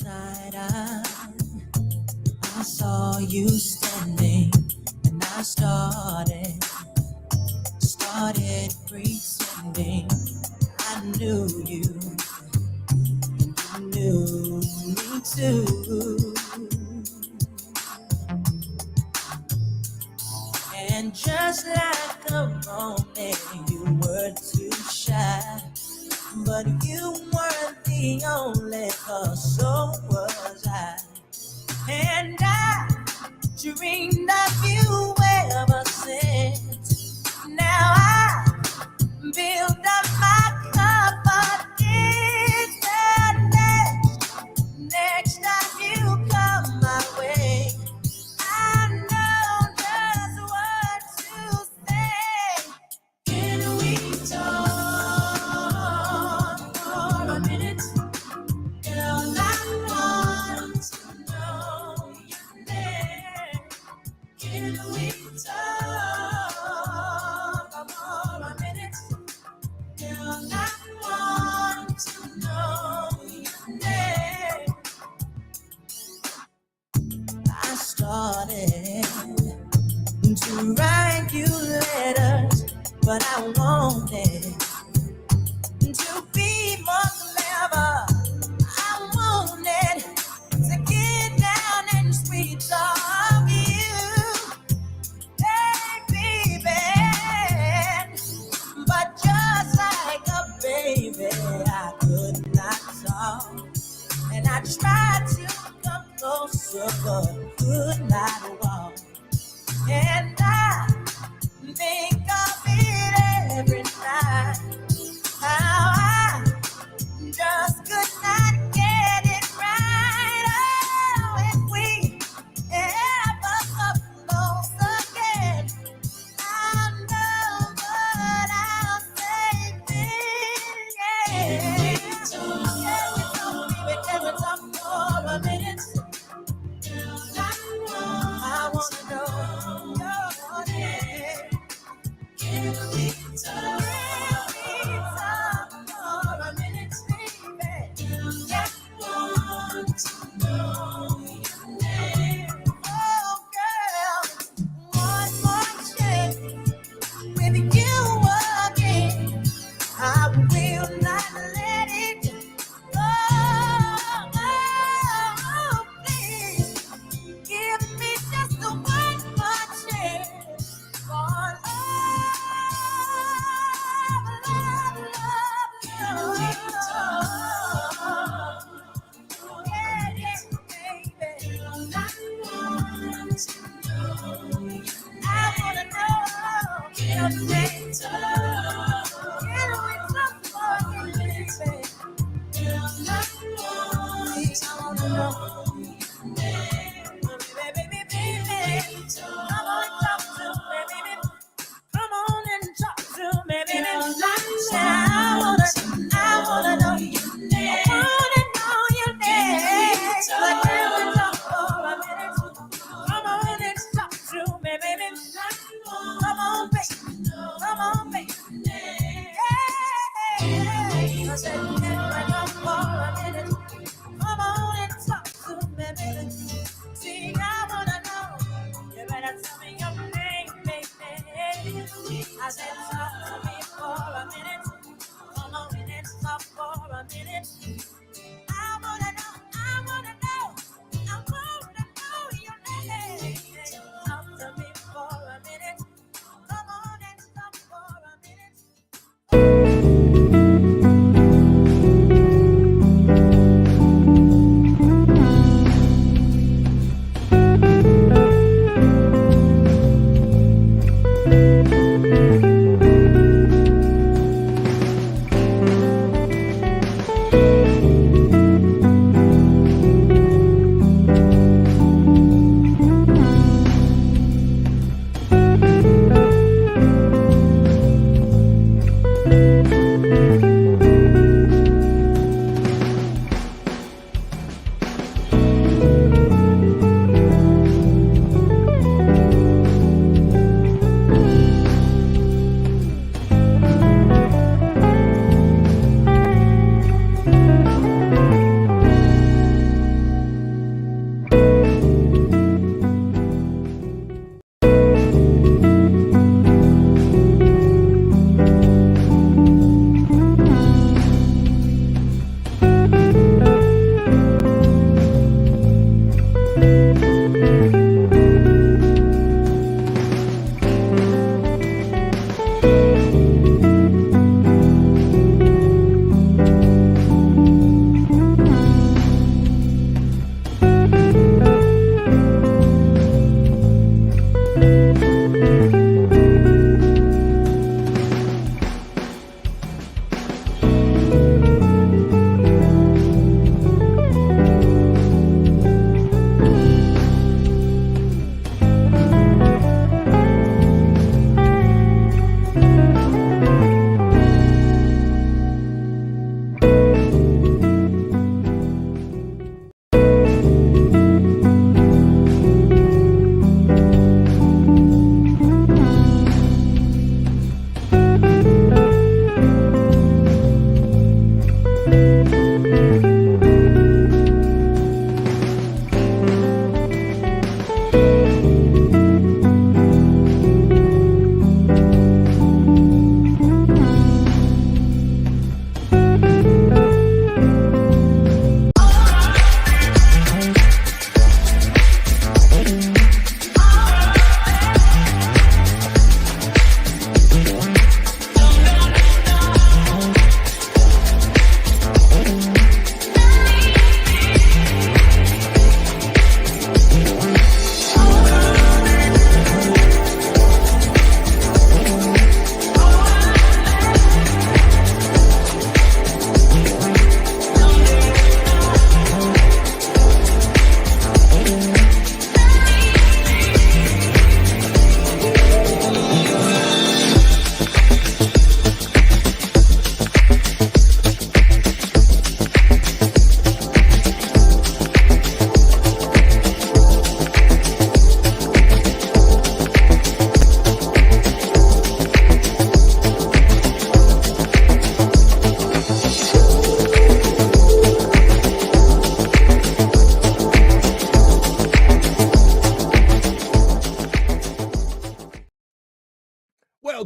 Last night I saw you standing and I started pretending I knew you and you knew me too. And just like a moment, you were too shy. But you weren't the only cause, so was I. And I dreamed of you ever since. Now I build up my confidence. And next time you come my way, I know just what to say. Can we talk for a minute? Girl, I want to know your name. Can we talk for a minute? Girl, I want to know your name. I started to write you letters, but I wanted to be more clever. I wanted to get down and sweet talk you, hey baby. But just like a baby, I could not talk, and I tried to come closer, but could not walk. And I think of it every night, how I just could not get it right. Oh, if we ever come close again, I know what I'll say then. Yeah. Can we talk for a minute? I want to know your name. Can we talk for a minute, baby? I want to know your name. Oh, girl, one more chance with you again. I will not let it go. Oh, please give me just one more chance for love. Yeah, yeah, baby. I want to know. I wanna know your name. Can we talk for a minute, baby? Please, I wanna know your name. Baby, come on and talk to me, baby. Come on and talk to me, baby. I wanna know your name. I wanna know your name. Like, can we talk for a minute? Come on and talk to me, baby. Come on, baby. Come on, baby.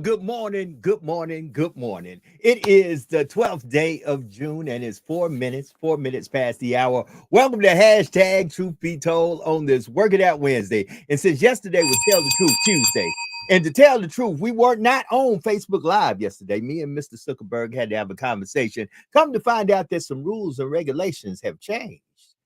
good morning, good morning, good morning. It is the 12th day of June and it's 4 minutes past the hour. Welcome to hashtag Truth Be Told on this Work It Out Wednesday. And since yesterday was Tell the Truth Tuesday, and to tell the truth, we were not on Facebook Live yesterday. Me and Mr. Zuckerberg had to have a conversation. Come to find out that some rules and regulations have changed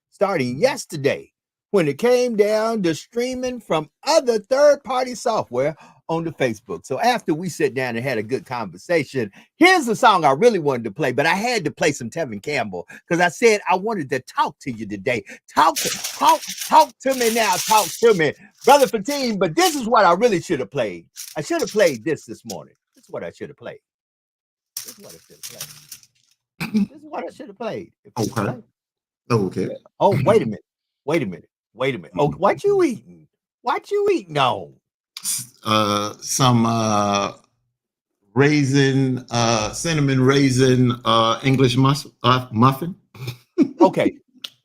starting yesterday when it came down to streaming from other third-party software on the Facebook. So after we sat down and had a good conversation, here's the song I really wanted to play, but I had to play some Tevin Campbell because I said I wanted to talk to you today. Talk to me now. Talk to me, Brother Fatim. But this is what I really should have played. I should have played this morning. This is what I should have played. This is what I should have played. This is what I should have played. Okay. Okay. Oh, wait a minute. Oh, what you eating? What you eating on? Some raisin, cinnamon raisin, English muffin. Okay.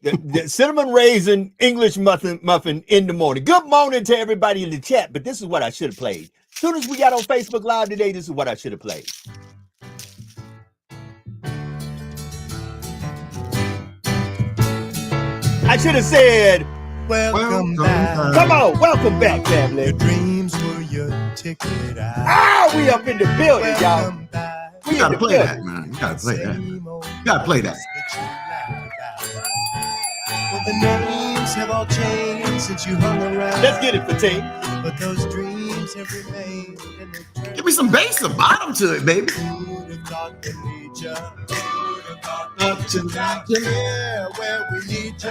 The cinnamon raisin English muffin in the morning. Good morning to everybody in the chat, but this is what I should have played. As soon as we got on Facebook Live today, this is what I should have played. I should have said, welcome back. Come on, welcome back, family. Your dreams were your ticket out. Ah, we up in the building, y'all. You gotta play that, man. You gotta play that. You gotta play that. Well, the names have all changed since you hung around. Let's get it, Fatim. But those dreams have remained. Give me some bass and bottom to it, baby. Up tonight, yeah, where we need you.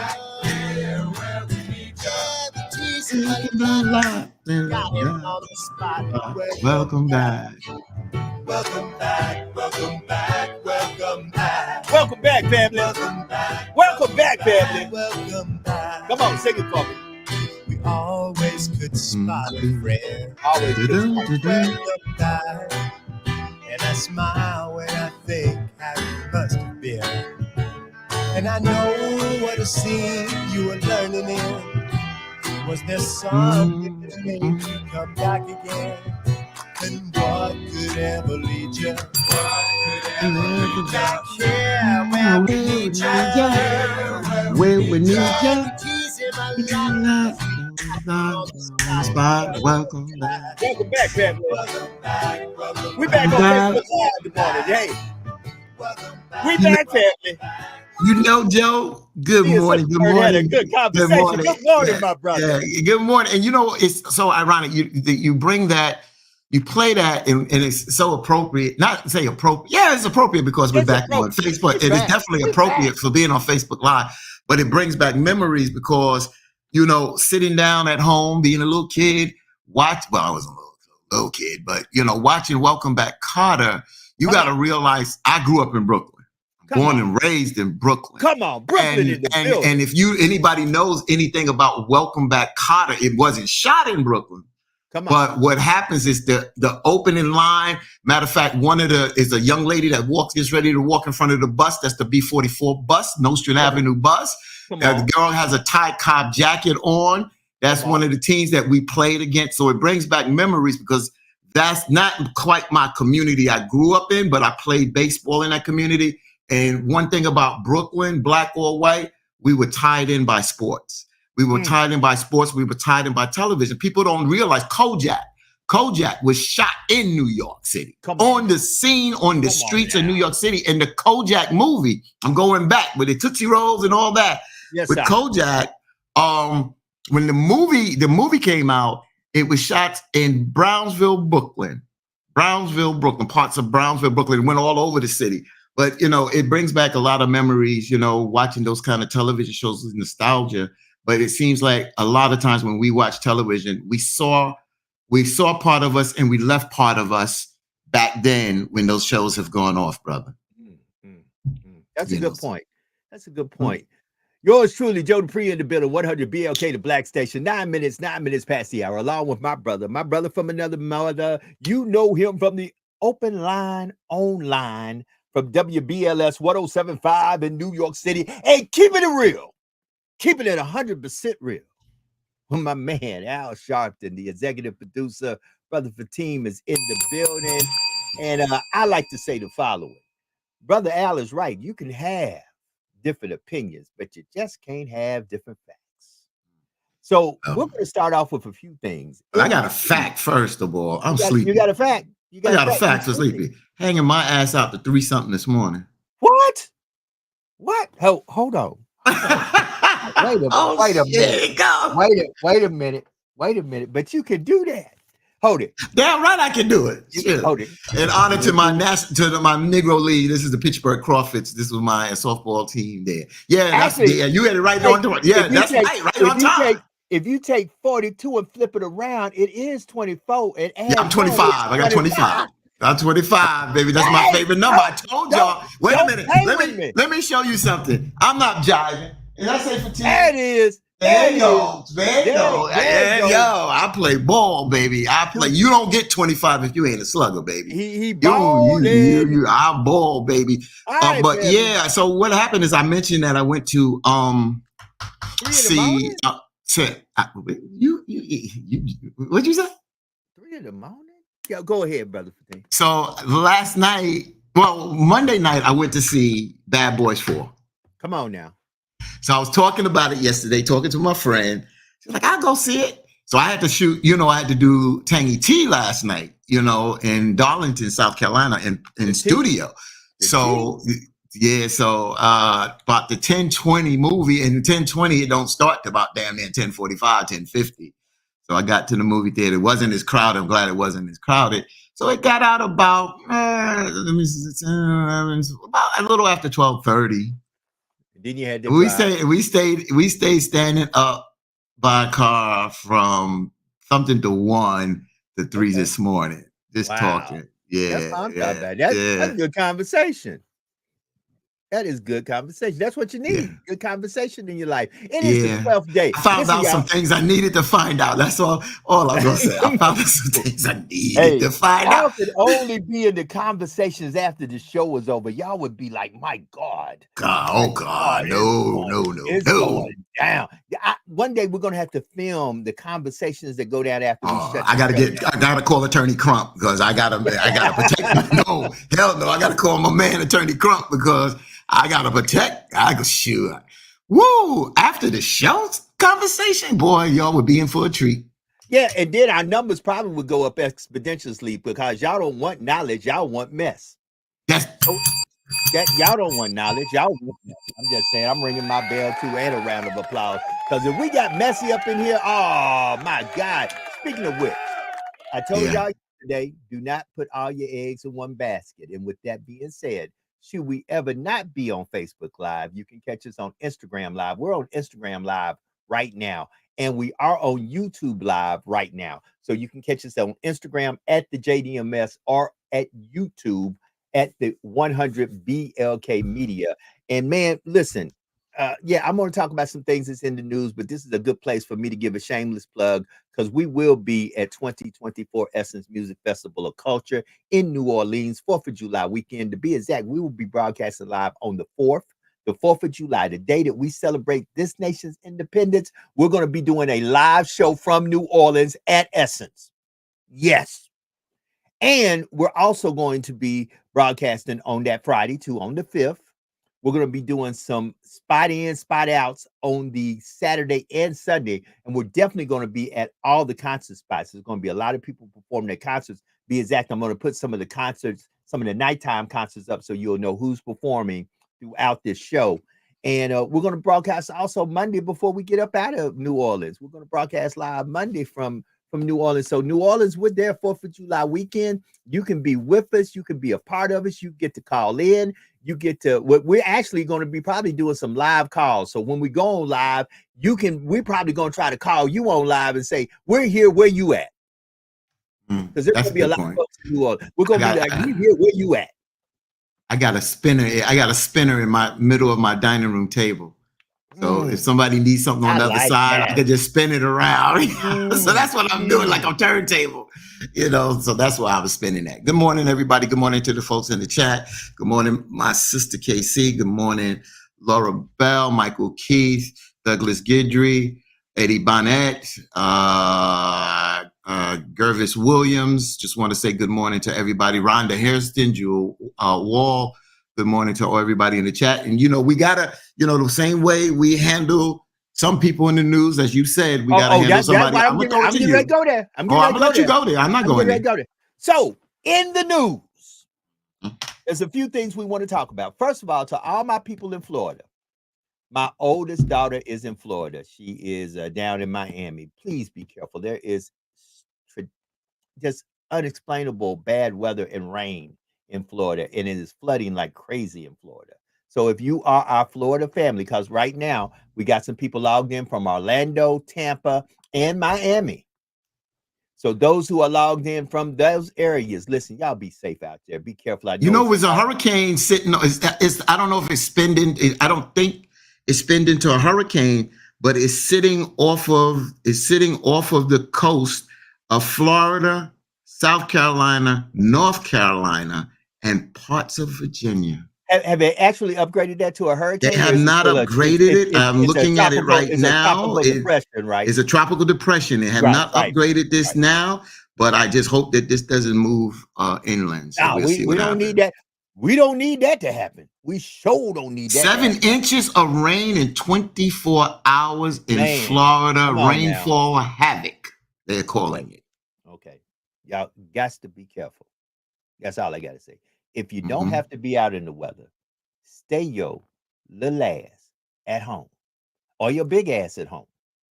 Welcome back. Welcome back, welcome back, welcome back. Welcome back, family. Welcome back. Welcome back, family. Welcome back. Come on, sing it for me. We always could spot a friend. Always good. Welcome back. And I smile when I think how you must have been. And I know what a scene you were learning in. Was there something that made you come back again? And what could ever lead you? What could ever lead you? Yeah, where we need you. Where we need you. Welcome back. Welcome back, family. Welcome back. We back on Facebook Live this morning. Hey, we back, family. You know, Joe, good morning. Good morning. Had a good conversation. Good morning, my brother. Yeah, good morning. And you know, it's so ironic. You bring that, you play that, and it's so appropriate. Not say appropriate. Yeah, it's appropriate because we're back on Facebook. It is definitely appropriate for being on Facebook Live, but it brings back memories because, you know, sitting down at home, being a little kid, I was a little kid, but, you know, watching Welcome Back Kotter, you got to realize I grew up in Brooklyn. Born and raised in Brooklyn. Come on, Brooklyn in the building. And if anybody knows anything about Welcome Back Kotter, it wasn't shot in Brooklyn. Come on. But what happens is the opening line. Matter of fact, is a young lady that gets ready to walk in front of the bus. That's the B-44 bus, Nostrand Avenue bus. The girl has a Ty Cobb jacket on. That's one of the teams that we played against. So it brings back memories because that's not quite my community I grew up in, but I played baseball in that community. And one thing about Brooklyn, black or white, we were tied in by sports. We were tied in by sports. We were tied in by television. People don't realize Kojak was shot in New York City, on the scene, on the streets of New York City. In the Kojak movie, I'm going back with the Tootsie Rolls and all that. Yes, with sir. Kojak, when the movie came out, it was shot in Brownsville, Brooklyn, parts of Brownsville, Brooklyn. It went all over the city. But, you know, it brings back a lot of memories, you know, watching those kind of television shows with nostalgia. But it seems like a lot of times when we watch television, we saw part of us and we left part of us back then when those shows have gone off, brother. That's a good point. That's a good point. Yours truly, Joe Dupree in the building, 100 BLK, the Black Station, 9 minutes past the hour, along with my brother from another mother. You know him from the Open Line Online from WBLS 107.5 in New York City. Hey, keeping it real. Keeping it 100% real. With my man, Al Sharpton, the executive producer, Brother Fatim is in the building. And I like to say the following. Brother Al is right. You can have different opinions, but you just can't have different facts. So we're going to start off with a few things. But I got a fact first of all. I'm sleepy. You got a fact. I got a fact for sleepy. Hanging my ass out to 3 something this morning. What? Hold on. Wait a minute. But you can do that. Hold it. Damn right I can do it. Hold it. In honor to my my Negro League, this is the Pittsburgh Crawfords. This was my softball team there. Yeah, actually, you had it right on time. Yeah, that's right on time. If you take 42 and flip it around, it is 24. I'm 25. I got 25. I'm 25, baby. That's my favorite number. I told y'all. Wait a minute. Let me show you something. I'm not jiving. Did I say for 10? That is. There you go. I play ball, baby. You don't get 25 if you ain't a slugger, baby. He balled. I ball, baby. But yeah, so what happened is I mentioned that I went to see. What'd you say? 3 in the morning? Yeah, go ahead, brother. So last night, Monday night, I went to see Bad Boys 4. Come on now. So I was talking about it yesterday, talking to my friend. She's like, I'll go see it. So I had to shoot, I had to do Tangy T last night, in Darlington, South Carolina in studio. So about the 10:20 movie, and 10:20, it don't start to about damn near 10:45, 10:50. So I got to the movie theater. It wasn't as crowded. I'm glad it wasn't as crowded. So it got out about, about a little after 12:30. Then you had to we stayed standing up by a car from something to 1 to 3 this morning. Just talking. Yeah. That's good conversation. That is good conversation. That's what you need. Yeah. Good conversation in your life. It is the 12th day. I found out some things I needed to find out. That's all I'm going to say. I found out some things I needed to find out. Y'all could only be in the conversations after the show was over. Y'all would be like, my God. No. It's going down. One day we're going to have to film the conversations that go down after we shut I got to call Attorney Crump because I got to protect. No, hell no. I got to call my man, Attorney Crump, because I gotta protect. I go shoot. Woo! After the show conversation, boy, y'all would be in for a treat. Yeah, and then our numbers probably would go up exponentially because y'all don't want knowledge, y'all want mess. Y'all don't want knowledge, y'all want mess. I'm just saying, I'm ringing my bell too, and a round of applause. Because if we got messy up in here, oh my God. Speaking of which, I told y'all yesterday, do not put all your eggs in one basket. And with that being said, should we ever not be on Facebook Live, you can catch us on Instagram Live. We're on Instagram Live right now, and we are on YouTube Live right now. So you can catch us on Instagram at the JDMS or at YouTube at the 100 BLK Media. And man, listen, I'm going to talk about some things that's in the news, but this is a good place for me to give a shameless plug because we will be at 2024 Essence Music Festival of Culture in New Orleans, 4th of July weekend. To be exact, we will be broadcasting live on the 4th of July, the day that we celebrate this nation's independence. We're going to be doing a live show from New Orleans at Essence. Yes. And we're also going to be broadcasting on that Friday too, on the 5th. We're going to be doing some spot in, spot outs on the Saturday and Sunday. And we're definitely going to be at all the concert spots. There's going to be a lot of people performing at concerts. Be exact, I'm going to put some of the concerts, some of the nighttime concerts up so you'll know who's performing throughout this show. And we're going to broadcast also Monday before we get up out of New Orleans. We're going to broadcast live Monday from New Orleans. So New Orleans, we're there 4th of July weekend. You can be with us. You can be a part of us. You get to call in. You get to, we're actually going to be probably doing some live calls. So when we go on live, we're probably going to try to call you on live and say, we're here, where you at? Because there's going to be a lot of folks in New Orleans. We're going to be like, we're here, where you at? I got a spinner in my middle of my dining room table. So if somebody needs something on the other side, I can just spin it around. So that's what I'm doing, like a turntable, so that's why I was spinning that. Good morning, everybody. Good morning to the folks in the chat. Good morning, my sister KC. Good morning, Laura Bell, Michael Keith, Douglas Guidry, Eddie Bonnet, Gervis Williams, just want to say good morning to everybody. Rhonda Hairston, Jewel Wall, good morning to everybody in the chat. And, we got to, the same way we handle some people in the news, as you said, we got to handle somebody. I'm going to go there. I'm going to let you go there. I'm not going there. So, in the news, there's a few things we want to talk about. First of all, to all my people in Florida, my oldest daughter is in Florida. She is down in Miami. Please be careful. There is just unexplainable bad weather and rain in Florida, and it is flooding like crazy in Florida. So if you are our Florida family, because right now we got some people logged in from Orlando, Tampa, and Miami. So those who are logged in from those areas, listen, y'all be safe out there. Be careful. It's a hurricane sitting. I don't know if it's spinning. I don't think it's spinned into a hurricane, but it's sitting off of the coast of Florida, South Carolina, North Carolina, and parts of Virginia. Have they actually upgraded that to a hurricane? They have not upgraded it. I'm looking at it right now. It's a tropical depression. They have not upgraded this now, but I just hope that this doesn't move inland. So we don't need that. We don't need that to happen. We sure don't need that. 7 inches of rain in 24 hours in Florida. Rainfall havoc, they're calling it. Okay. Y'all got to be careful. That's all I got to say. If you don't have to be out in the weather, stay your little ass at home. Or your big ass at home.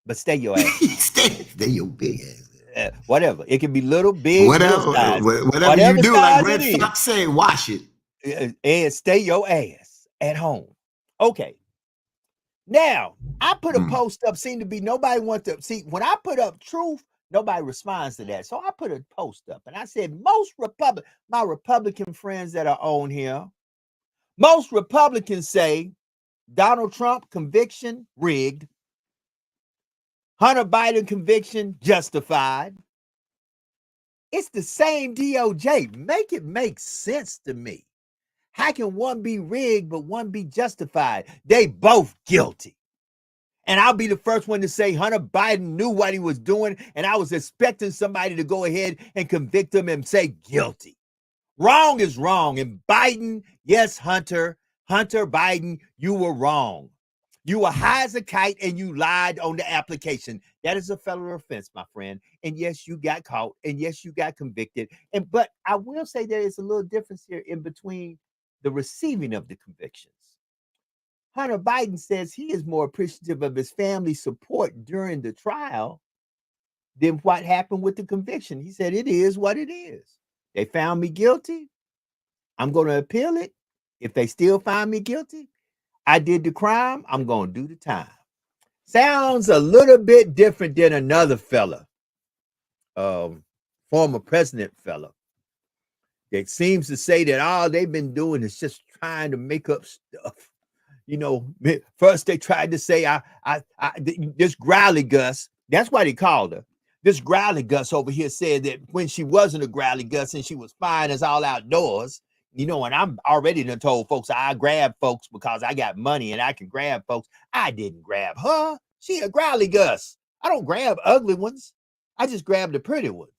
But stay your ass. stay your big ass. Whatever. It can be little, big, whatever you do, like Red Fox say, wash it. And stay your ass at home. Okay. Now, I put a post up, seemed to be nobody wants to see. When I put up truth, nobody responds to that. So I put a post up and I said, my Republican friends that are on here, most Republicans say Donald Trump conviction rigged, Hunter Biden conviction justified. It's the same DOJ. Make it make sense to me. How can one be rigged, but one be justified? They both guilty. And I'll be the first one to say Hunter Biden knew what he was doing, and I was expecting somebody to go ahead and convict him and say guilty. Wrong is wrong. And Biden, yes, Hunter Biden, you were wrong. You were high as a kite and you lied on the application. That is a federal offense, my friend. And yes, you got caught. And yes, you got convicted. But I will say there is a little difference here in between the receiving of the convictions. Hunter Biden says he is more appreciative of his family's support during the trial than what happened with the conviction. He said, it is what it is. They found me guilty. I'm going to appeal it. If they still find me guilty, I did the crime. I'm going to do the time. Sounds a little bit different than another fella, former president fella, that seems to say that all they've been doing is just trying to make up stuff. First they tried to say this Growly Gus, that's what he called her. This Growly Gus over here said that when she wasn't a Growly Gus and she was fine as all outdoors, and I'm already done told folks I grab folks because I got money and I can grab folks. I didn't grab her. She a Growly Gus. I don't grab ugly ones. I just grab the pretty ones.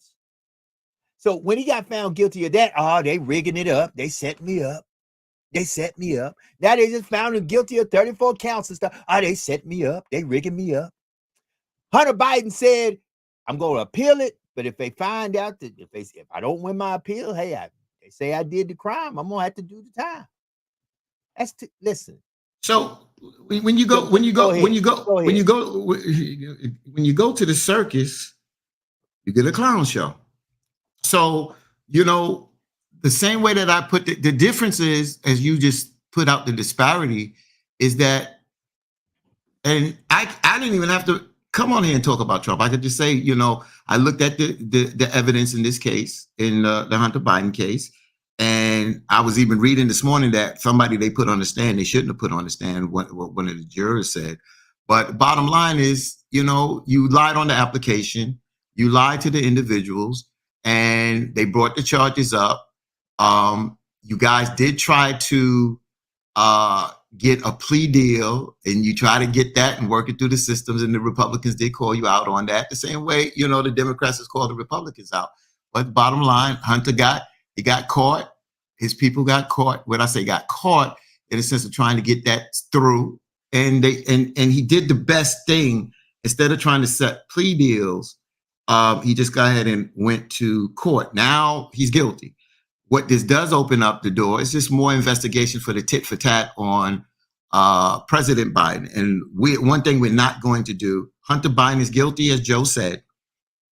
So when he got found guilty of that, they rigging it up. They set me up. Now they just found him guilty of 34 counts and stuff. They set me up. They rigging me up. Hunter Biden said, I'm going to appeal it. But if they find out that if I don't win my appeal, hey, they say I did the crime, I'm going to have to do the time. Listen. So when you go to the circus, you get a clown show. So, the same way that I put the difference is, as you just put out the disparity, is that, and I didn't even have to come on here and talk about Trump. I could just say, I looked at the evidence in this case, in the Hunter Biden case, and I was even reading this morning that somebody they put on the stand, they shouldn't have put on the stand, what one of the jurors said. But bottom line is, you lied on the application, you lied to the individuals, and they brought the charges up. You guys did try to get a plea deal and you try to get that and work it through the systems, and the Republicans did call you out on that the same way, the Democrats has called the Republicans out. But bottom line, Hunter got caught. His people got caught. When I say got caught, in the sense of trying to get that through, and he did the best thing. Instead of trying to set plea deals, he just got ahead and went to court. Now he's guilty. What this does open up the door is just more investigation for the tit for tat on President Biden. And one thing we're not going to do, Hunter Biden is guilty, as Joe said,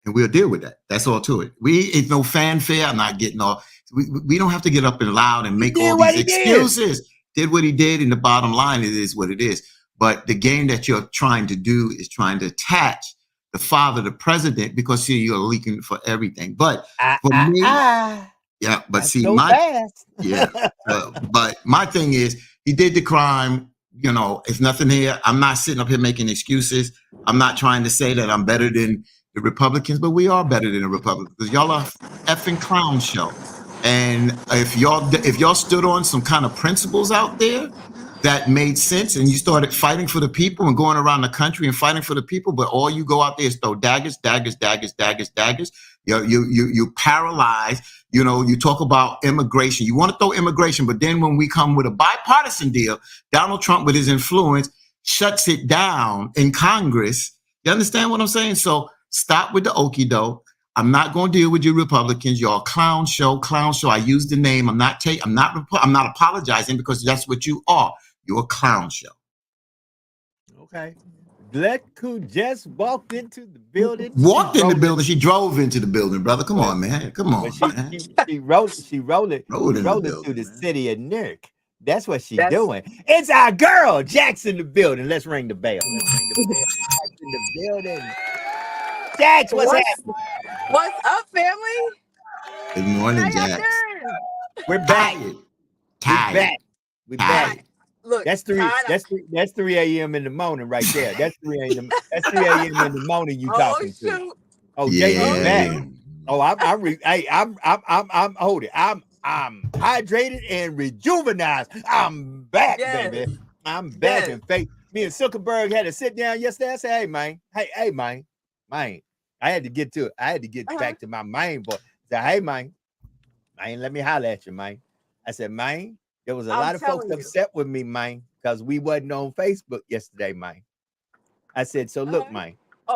and we'll deal with that. That's all to it. It's no fanfare. I'm not getting all. We don't have to get up and loud and make all these excuses. Did what he did, and the bottom line, it is what it is. But the game that you're trying to do is trying to attach the father, the president, because see, you're leaking for everything. But for me. Yeah, but see, but my thing is, he did the crime. It's nothing here. I'm not sitting up here making excuses. I'm not trying to say that I'm better than the Republicans, but we are better than the Republicans because y'all are effing clown show. And if y'all stood on some kind of principles out there that made sense, and you started fighting for the people and going around the country and fighting for the people, but all you go out there is throw daggers. You paralyze. You talk about immigration. You want to throw immigration, but then when we come with a bipartisan deal, Donald Trump, with his influence, shuts it down in Congress. You understand what I'm saying? So stop with the okie doke. I'm not going to deal with you Republicans. You're a clown show. I use the name. I'm not apologizing because that's what you are. You're a clown show. Okay. Gleku just walked into the building. She drove into the building, brother. Come on, man. Come on. She rolled it through the city of Newark. That's what she's doing. It's our girl, Jax in the building. Let's ring the bell. Jax in the building. Jax, what's happening? What's up, family? Good morning, Jax. We're back. We're back. Look, that's 3 a.m. in the morning right there. That's 3 a.m. in the morning you talking to. Oh, JD's back. Oh, I'm holding. I'm hydrated and rejuvenized. I'm back, baby. I'm back in faith. Me and Zuckerberg had to sit down yesterday. I said, hey, man. I had to get to it. I had to get back to my main boy. I said, hey, man, let me holler at you, man. I said, man, there was a lot of folks upset with me, man, because we wasn't on Facebook yesterday, man. I said, so look, man,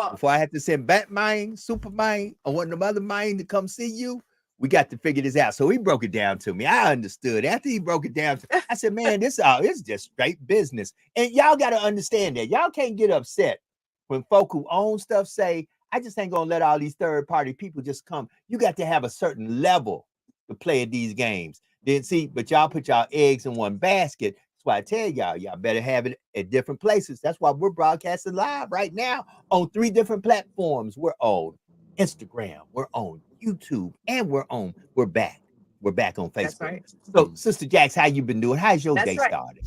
before I had to send Batman, Superman, or one of them other man to come see you, we got to figure this out. So he broke it down to me. I understood. After he broke it down, I said, man, it's just straight business. And y'all got to understand that. Y'all can't get upset when folk who own stuff say, I just ain't going to let all these third-party people just come. You got to have a certain level to play at these games. Then see, but y'all put y'all eggs in one basket. That's why I tell y'all better have it at different places. That's why we're broadcasting live right now on 3 different platforms. We're on Instagram, we're on YouTube, and we're back. We're back on Facebook. That's right. So, Sister Jax, how you been doing? How's your day started?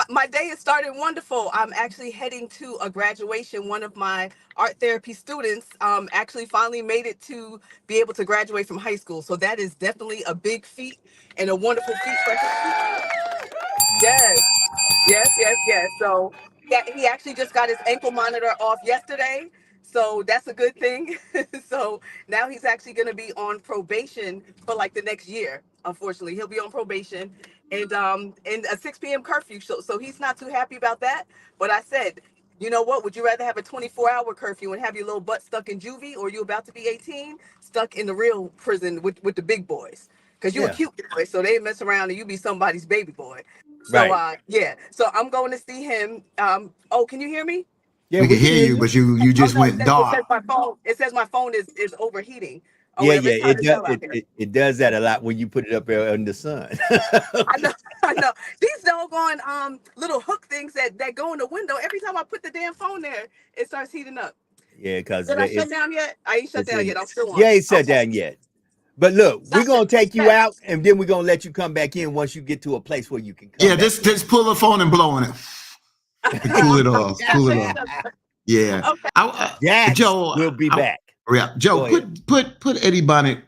My day has started wonderful. I'm actually heading to a graduation. One of my art therapy students actually finally made it to be able to graduate from high school. So that is definitely a big feat and a wonderful feat for him. Yes. So he actually just got his ankle monitor off yesterday. So that's a good thing. So now he's actually going to be on probation for like the next year. Unfortunately, he'll be on probation and a 6 p.m. curfew. So he's not too happy about that. But I said, you know what? Would you rather have a 24-hour curfew and have your little butt stuck in juvie, or you about to be 18, stuck in the real prison with the big boys? Because you're a cute boy, so they mess around and you be somebody's baby boy. So so I'm going to see him. Can you hear me? Yeah, we can hear you, but you just went dark. It says my phone is overheating. It does that a lot when you put it up there in the sun. I know. These doggone little hook things that go in the window. Every time I put the damn phone there, it starts heating up. Yeah, because did I shut down yet? I ain't shut down yet. I'm still on. Yeah, ain't shut down yet. But look, we're gonna take you out, and then we're gonna let you come back in once you get to a place where you can come. Yeah, just pull the phone and blow on it. Cool it off. Yeah. Okay. Joe, we'll be back. Yeah, Joe, put Eddie Bonnet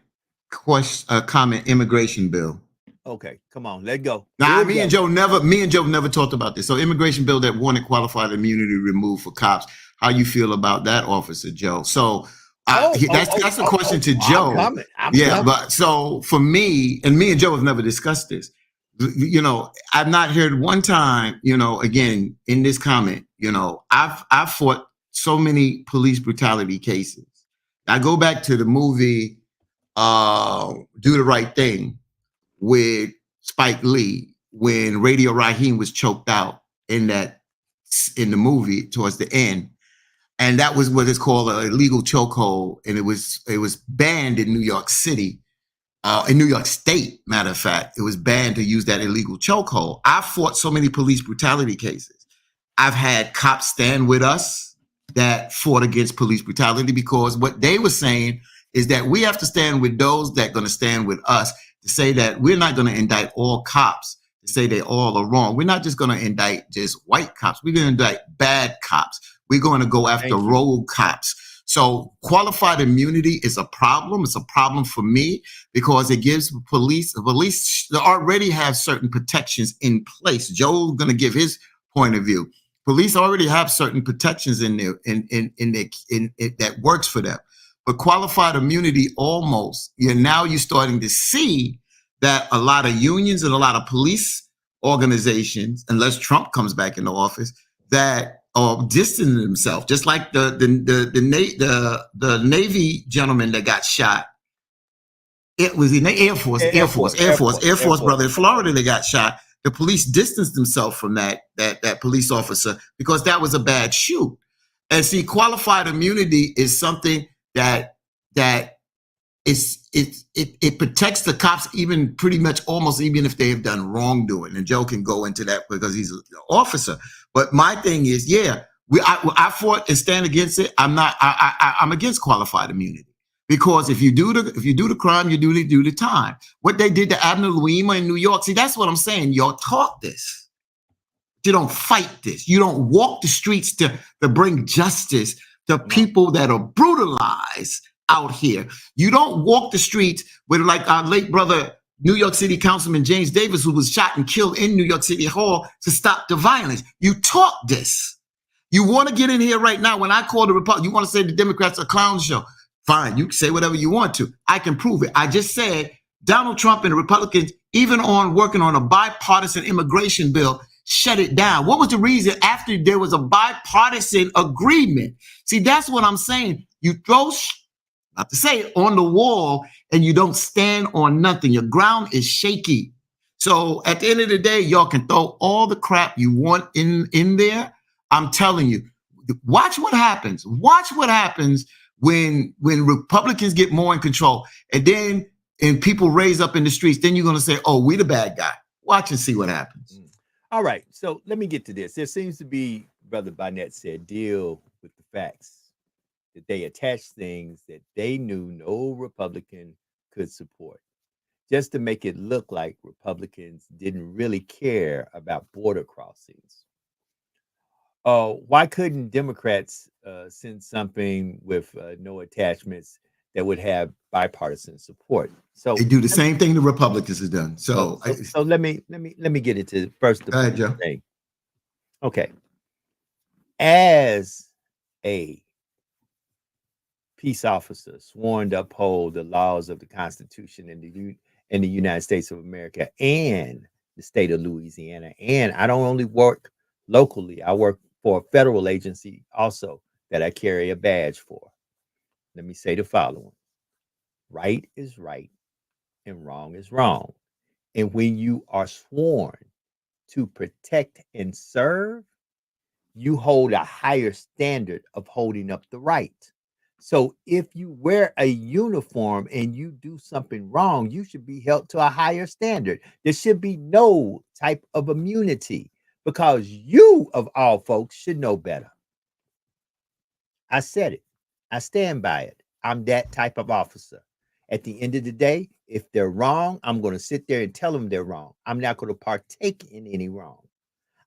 comment immigration bill. Okay, come on, let go. Now, Here we me and go. Joe never talked about this. So, immigration bill that wanted qualified immunity removed for cops. How you feel about that, Officer Joe? So, that's a question to Joe. I'm coming. I'm Yeah, coming. but so for me and Joe have never discussed this. You know, I've not heard one time. You know, again in this comment. You know, I've fought so many police brutality cases. I go back to the movie Do the Right Thing with Spike Lee when Radio Raheem was choked out in the movie towards the end. And that was what is called an illegal chokehold. And it was banned in New York City, in New York State, matter of fact. It was banned to use that illegal chokehold. I fought so many police brutality cases. I've had cops stand with us that fought against police brutality because what they were saying is that we have to stand with those that are going to stand with us to say that we're not going to indict all cops, to say they all are wrong. We're not just going to indict just white cops. We're going to indict bad cops. We're going to go after rogue cops. So qualified immunity is a problem. It's a problem for me because it gives the police already have certain protections in place. Joe's going to give his point of view. Police already have certain protections in there that works for them. But qualified immunity almost, you're starting to see that a lot of unions and a lot of police organizations, unless Trump comes back into office, that are distancing themselves, just like the Navy gentleman that got shot. It was in the Air Force brother in Florida that got shot. The police distanced themselves from that police officer because that was a bad shoot. And see, qualified immunity is something that it protects the cops even pretty much almost even if they have done wrongdoing. And Joe can go into that because he's an officer. But my thing is, I fought and stand against it. I'm against qualified immunity because if you do the crime, you do the time. What they did to Abner Louima in New York, see, that's what I'm saying. Y'all talk this. You don't fight this. You don't walk the streets to bring justice to people that are brutalized out here. You don't walk the streets with like our late brother, New York City Councilman James Davis, who was shot and killed in New York City Hall to stop the violence. You talk this. You want to get in here right now. When I call the Republic, you want to say the Democrats are a clown show. Fine, you can say whatever you want to. I can prove it. I just said Donald Trump and the Republicans, even on working on a bipartisan immigration bill, shut it down. What was the reason after there was a bipartisan agreement? See, that's what I'm saying. You throw, not to say it, on the wall and you don't stand on nothing. Your ground is shaky. So at the end of the day, y'all can throw all the crap you want in there. I'm telling you, watch what happens. Watch what happens when Republicans get more in control. And then people raise up in the streets, then you're going to say, oh, we the bad guy. Watch and see what happens. All right, so let me get to this. There seems to be, Brother Barnett said, deal with the facts, that they attached things that they knew no Republican could support, just to make it look like Republicans didn't really care about border crossings. Why couldn't Democrats send something with no attachments that would have bipartisan support? So they do the same thing the Republicans have done. So let me get into first the thing. Okay, as a peace officer sworn to uphold the laws of the Constitution in the United States of America and the state of Louisiana, and I don't only work locally, I work for a federal agency also that I carry a badge for. Let me say the following: right is right and wrong is wrong. And when you are sworn to protect and serve, you hold a higher standard of holding up the right. So if you wear a uniform and you do something wrong, you should be held to a higher standard. There should be no type of immunity because you, of all folks, should know better. I said it. I stand by it. I'm that type of officer. At the end of the day, if they're wrong, I'm going to sit there and tell them they're wrong. I'm not going to partake in any wrong.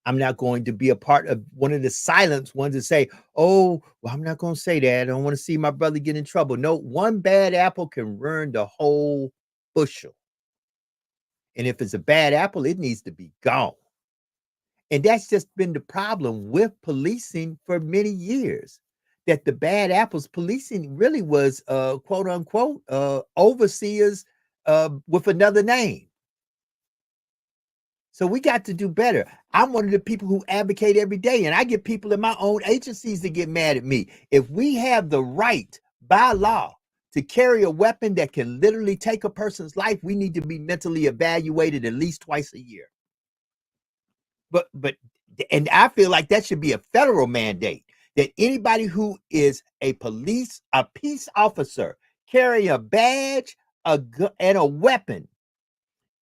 I'm not going to be a part of one of the silent ones that say, oh, well, I'm not going to say that. I don't want to see my brother get in trouble. No, one bad apple can ruin the whole bushel. And if it's a bad apple, it needs to be gone. And that's just been the problem with policing for many years. That the bad apples policing really was quote unquote overseers with another name. So we got to do better. I'm one of the people who advocate every day, and I get people in my own agencies to get mad at me. If we have the right by law to carry a weapon that can literally take a person's life, we need to be mentally evaluated at least twice a year. And I feel like that should be a federal mandate, that anybody who is a peace officer, carry a badge, and a weapon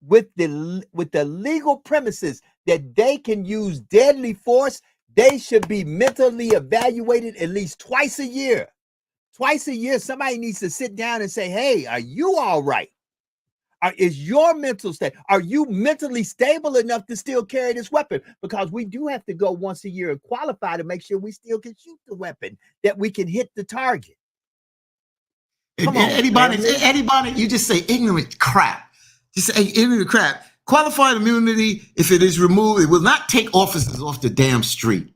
with the legal premises that they can use deadly force, they should be mentally evaluated at least twice a year. Twice a year, somebody needs to sit down and say, hey, are you all right? Is your mental state, are you mentally stable enough to still carry this weapon? Because we do have to go once a year and qualify to make sure we still can shoot the weapon, that we can hit the target. Anybody, you just say ignorant crap. Just say ignorant crap. Qualified immunity, if it is removed, it will not take officers off the damn street.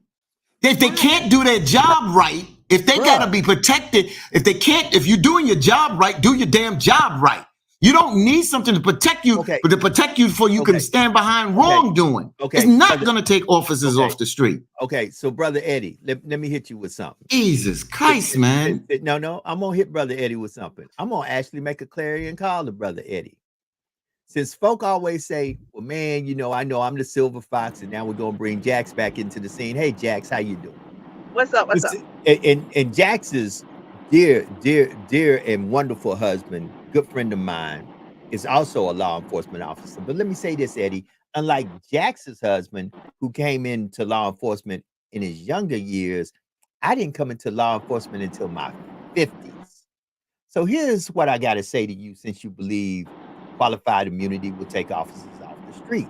If they can't do their job right, if they gotta be protected, if you're doing your job right, do your damn job right. You don't need something to protect you, but to protect you before you can stand behind wrongdoing. It's not going to take officers off the street. Okay, so Brother Eddie, let me hit you with something. Jesus Christ, man. No, I'm going to hit Brother Eddie with something. I'm going to actually make a clarion call to Brother Eddie. Since folk always say, well, man, I know I'm the silver fox, and now we're going to bring Jax back into the scene. Hey, Jax, how you doing? What's up? And Jax's dear and wonderful husband, good friend of mine, is also a law enforcement officer. But let me say this, Eddie, unlike Jax's husband, who came into law enforcement in his younger years, I didn't come into law enforcement until my 50s. So here's what I got to say to you, since you believe qualified immunity will take officers off the street.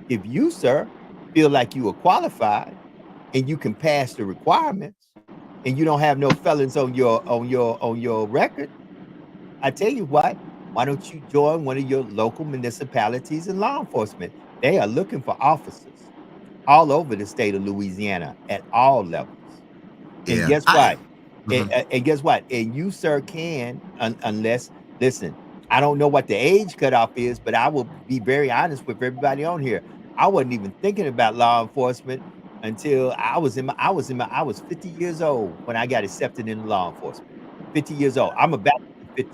If you, sir, feel like you are qualified and you can pass the requirements and you don't have no felons on your record, I tell you what, why don't you join one of your local municipalities in law enforcement? They are looking for officers all over the state of Louisiana at all levels. And guess what? And guess what? And you, sir, can, unless, listen, I don't know what the age cutoff is, but I will be very honest with everybody on here. I wasn't even thinking about law enforcement until I was 50 years old when I got accepted into law enforcement. 50 years old. I'm about to be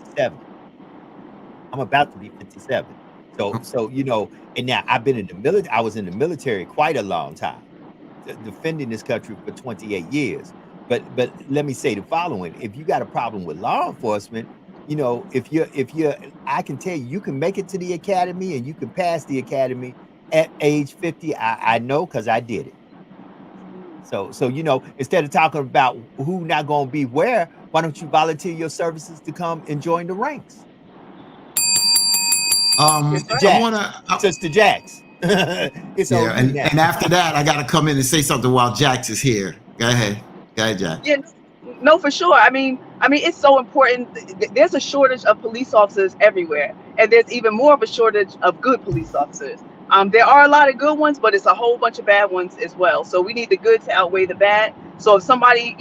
57. So and now I've been in the military. I was in the military quite a long time, defending this country for 28 years. But let me say the following: if you got a problem with law enforcement, I can tell you, you can make it to the academy and you can pass the academy at age 50. I know, because I did it. So instead of talking about who not going to be where, why don't you volunteer your services to come and join the ranks? Sister Jax. It's over. And after that, I got to come in and say something while Jax is here. Go ahead, Jax. Yeah, no, for sure. I mean, it's so important. There's a shortage of police officers everywhere, and there's even more of a shortage of good police officers. There are a lot of good ones, but it's a whole bunch of bad ones as well. So we need the good to outweigh the bad. So if somebody,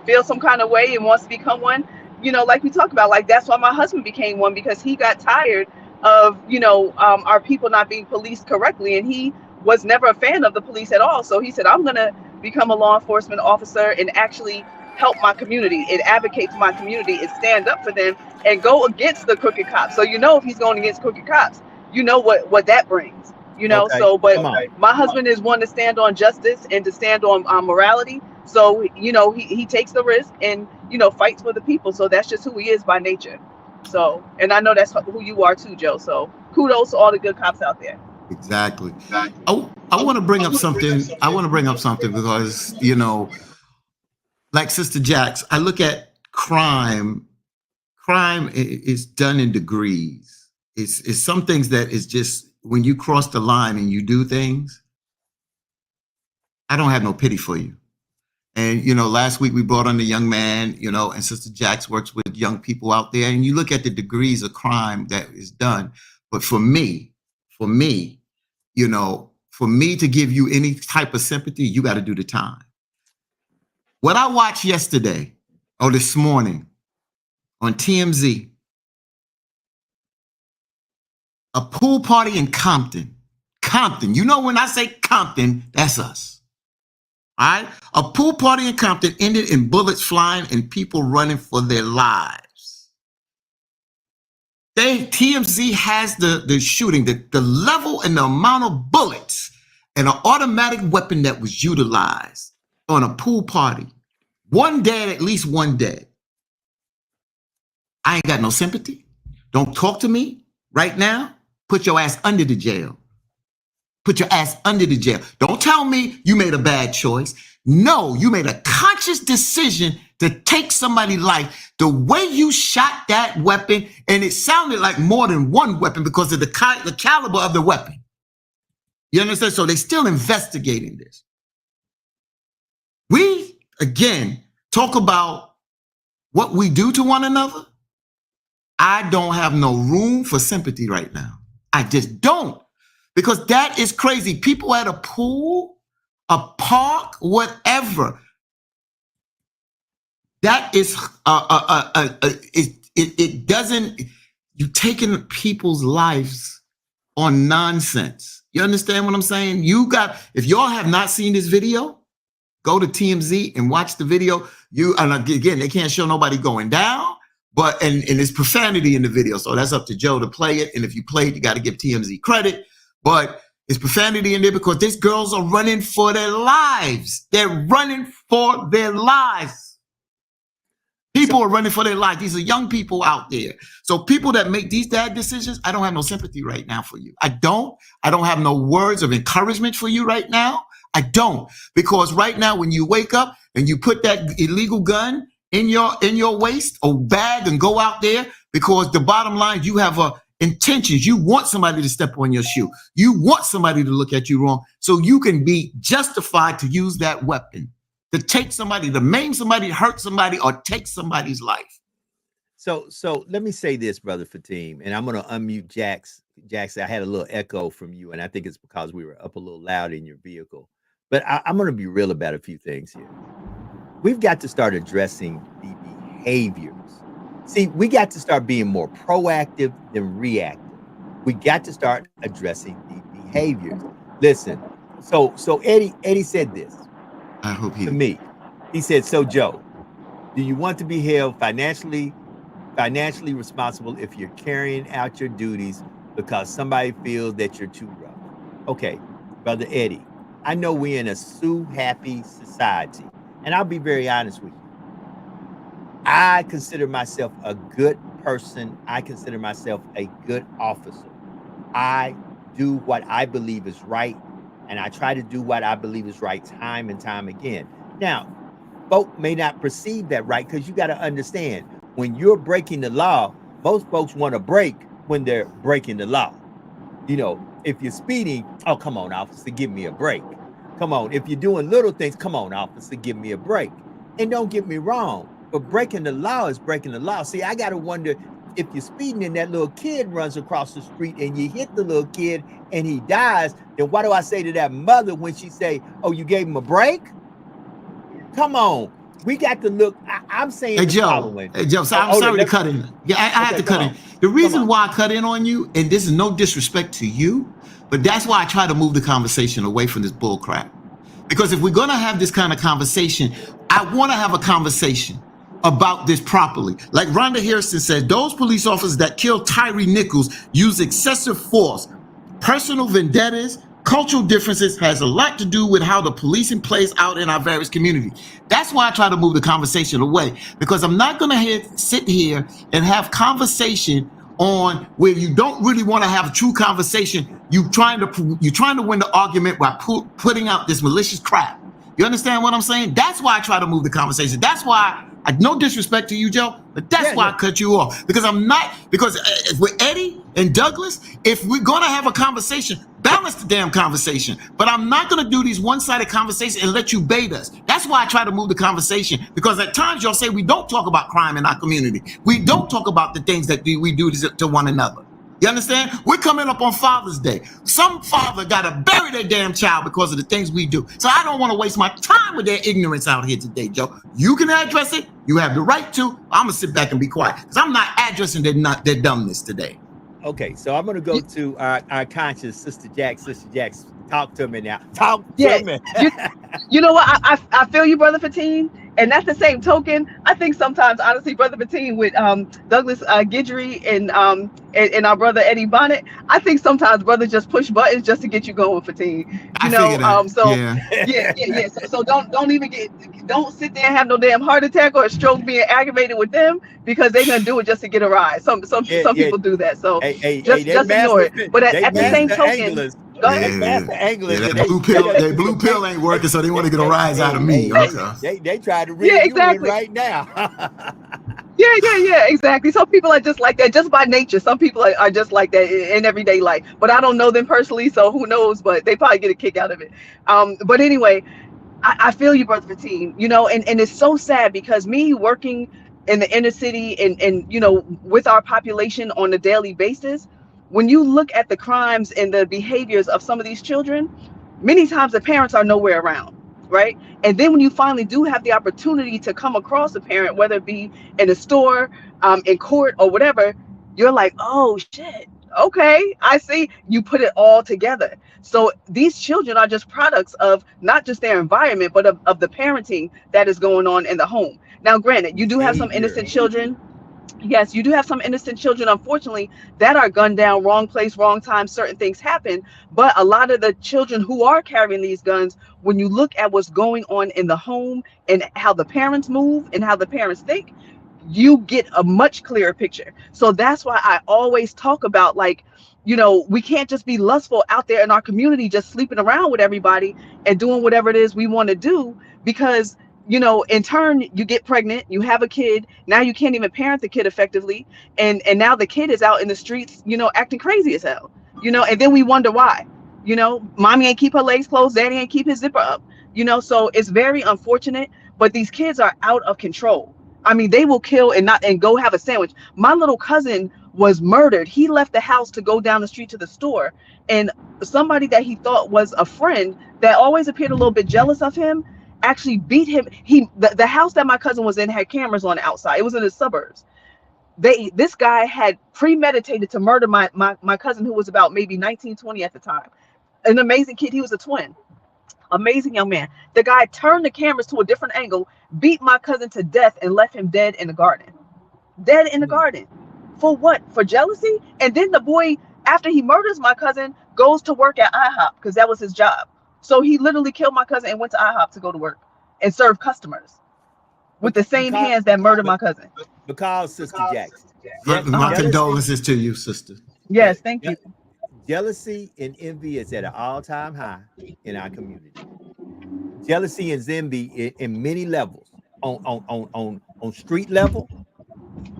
feels some kind of way and wants to become one, like we talked about, like that's why my husband became one, because he got tired of, our people not being policed correctly. And he was never a fan of the police at all. So he said, I'm going to become a law enforcement officer and actually help my community and advocate for my community and stand up for them and go against the crooked cops. So, if he's going against crooked cops, what that brings, but my husband is one to stand on justice and to stand on morality. So, he takes the risk and, fights for the people. So that's just who he is by nature. So, and I know that's who you are too, Joe. So kudos to all the good cops out there. Exactly. I want to bring up something. Because, like Sister Jax, I look at crime. Crime is done in degrees. It's some things that is just, when you cross the line and you do things, I don't have no pity for you. And, last week we brought on a young man, and Sister Jax works with young people out there, and you look at the degrees of crime that is done. But for me, for me, for me to give you any type of sympathy, you got to do the time. What I watched yesterday or this morning on TMZ, a pool party in Compton. Compton, when I say Compton, that's us. All right? A pool party in Compton ended in bullets flying and people running for their lives. TMZ has the shooting, the level and the amount of bullets and an automatic weapon that was utilized on a pool party. One dead, at least one dead. I ain't got no sympathy. Don't talk to me right now. Put your ass under the jail. Put your ass under the jail. Don't tell me you made a bad choice. No, you made a conscious decision to take somebody's life. The way you shot that weapon, and it sounded like more than one weapon because of the caliber of the weapon. You understand? So they're still investigating this. We, again, talk about what we do to one another. I don't have no room for sympathy right now. I just don't. Because that is crazy. People at a pool, a park, whatever. That is, it doesn't, you're taking people's lives on nonsense. You understand what I'm saying? If y'all have not seen this video, go to TMZ and watch the video. And again, they can't show nobody going down, and there's profanity in the video. So that's up to Joe to play it. And if you play it, you got to give TMZ credit. But it's profanity in there because these girls are running for their lives. They're running for their lives. People are running for their lives. These are young people out there. So people that make these bad decisions, I don't have no sympathy right now for you. I don't have no words of encouragement for you right now. I don't. Because right now, when you wake up and you put that illegal gun in your waist or bag and go out there, because the bottom line, you have intentions. You want somebody to step on your shoe. You want somebody to look at you wrong, so you can be justified to use that weapon to take somebody, to maim somebody, hurt somebody, or take somebody's life. So let me say this, Brother Fatim, and I'm going to unmute Jax. Jax, I had a little echo from you, and I think it's because we were up a little loud in your vehicle. But I'm going to be real about a few things here. We've got to start addressing the behaviors. See, we got to start being more proactive than reactive. We got to start addressing the behaviors. Listen, so Eddie said this. I hope to me. He said, "So Joe, do you want to be held financially responsible if you're carrying out your duties because somebody feels that you're too rough?" Okay, Brother Eddie, I know we're in a sue-happy society, and I'll be very honest with you. I consider myself a good person. I consider myself a good officer. I do what I believe is right, and I try to do what I believe is right time and time again. Now, folk may not perceive that right, because you got to understand, when you're breaking the law, most folks want to break when they're breaking the law. If you're speeding, oh, come on, officer, give me a break. Come on, if you're doing little things, come on, officer, give me a break. And don't get me wrong, but breaking the law is breaking the law. See, I got to wonder, if you're speeding and that little kid runs across the street and you hit the little kid and he dies, then what do I say to that mother when she say, "Oh, you gave him a break"? Come on. We got to look. I'm saying, Hey Joe, so I'm sorry to cut in. Yeah, I had to cut in. The reason why I cut in on you, and this is no disrespect to you, but that's why I try to move the conversation away from this bull crap. Because if we're going to have this kind of conversation, I want to have a conversation about this properly. Like Rhonda Harrison said, those police officers that killed Tyree Nichols use excessive force. Personal vendettas, cultural differences has a lot to do with how the policing plays out in our various communities. That's why I try to move the conversation away, because I'm not going to sit here and have conversation on where you don't really want to have a true conversation. You're trying to win the argument by putting out this malicious crap. You understand what I'm saying? That's why I try to move the conversation. That's why no disrespect to you, Joe, but that's why I cut you off, because with Eddie and Douglas, if we're going to have a conversation, balance the damn conversation. But I'm not going to do these one-sided conversations and let you bait us. That's why I try to move the conversation, because at times y'all say we don't talk about crime in our community. We don't talk about the things that we do to one another. You understand? We're coming up on Father's Day. Some father got to bury their damn child because of the things we do. So I don't want to waste my time with their ignorance out here today, Joe. You can address it. You have the right to. I'm going to sit back and be quiet because I'm not addressing their dumbness today. Okay, so I'm going to go to our conscious Sister Jax. Sister Jax, talk to me now. Talk to me. You know what? I feel you, Brother Fatin. And that's the same token. I think sometimes, honestly, Brother Fatin, with Douglas Guidry and our brother Eddie Bonnet, I think sometimes brothers just push buttons just to get you going, Fatin. You know, So don't sit there and have no damn heart attack or a stroke being aggravated with them because they're gonna do it just to get a rise. Some people do that. So just ignore it. But at the same token. That blue pill ain't working, so they want to get a rise out of me. They try to reel you in right now. Yeah, exactly. Some people are just like that, just by nature. Some people are just like that in everyday life. But I don't know them personally, so who knows? But they probably get a kick out of it. But anyway, I feel you, Brother Fatin. You know, and it's so sad because me working in the inner city and you know, with our population on a daily basis, when you look at the crimes and the behaviors of some of these children, many times the parents are nowhere around, right? And then when you finally do have the opportunity to come across a parent, whether it be in a store, in court or whatever, you're like, oh shit, okay, I see. You put it all together. So these children are just products of not just their environment, but of the parenting that is going on in the home. Now, granted, you do have some innocent children. Yes, you do have some innocent children, unfortunately, that are gunned down, wrong place, wrong time, certain things happen. But a lot of the children who are carrying these guns, when you look at what's going on in the home and how the parents move and how the parents think, you get a much clearer picture. So that's why I always talk about, like, you know, we can't just be lustful out there in our community, just sleeping around with everybody and doing whatever it is we want to do, because you know, in turn, you get pregnant, you have a kid, now you can't even parent the kid effectively. And now the kid is out in the streets, you know, acting crazy as hell, you know, and then we wonder why, you know, mommy ain't keep her legs closed, daddy ain't keep his zipper up, you know, so it's very unfortunate, but these kids are out of control. I mean, they will kill and go have a sandwich. My little cousin was murdered. He left the house to go down the street to the store, and somebody that he thought was a friend that always appeared a little bit jealous of him actually beat him. The house that my cousin was in had cameras on the outside. It was in the suburbs. This guy had premeditated to murder my cousin, who was about maybe 19, 20 at the time. An amazing kid. He was a twin. Amazing young man. The guy turned the cameras to a different angle, beat my cousin to death, and left him dead in the garden. Dead in the garden. For what? For jealousy? And then the boy, after he murders my cousin, goes to work at IHOP because that was his job. So he literally killed my cousin and went to IHOP to go to work and serve customers with the same hands that murdered my cousin. Because Sister Jax. My condolences to you, sister. Yes, thank you. Jealousy and envy is at an all-time high in our community. Jealousy and envy in many levels, on street level,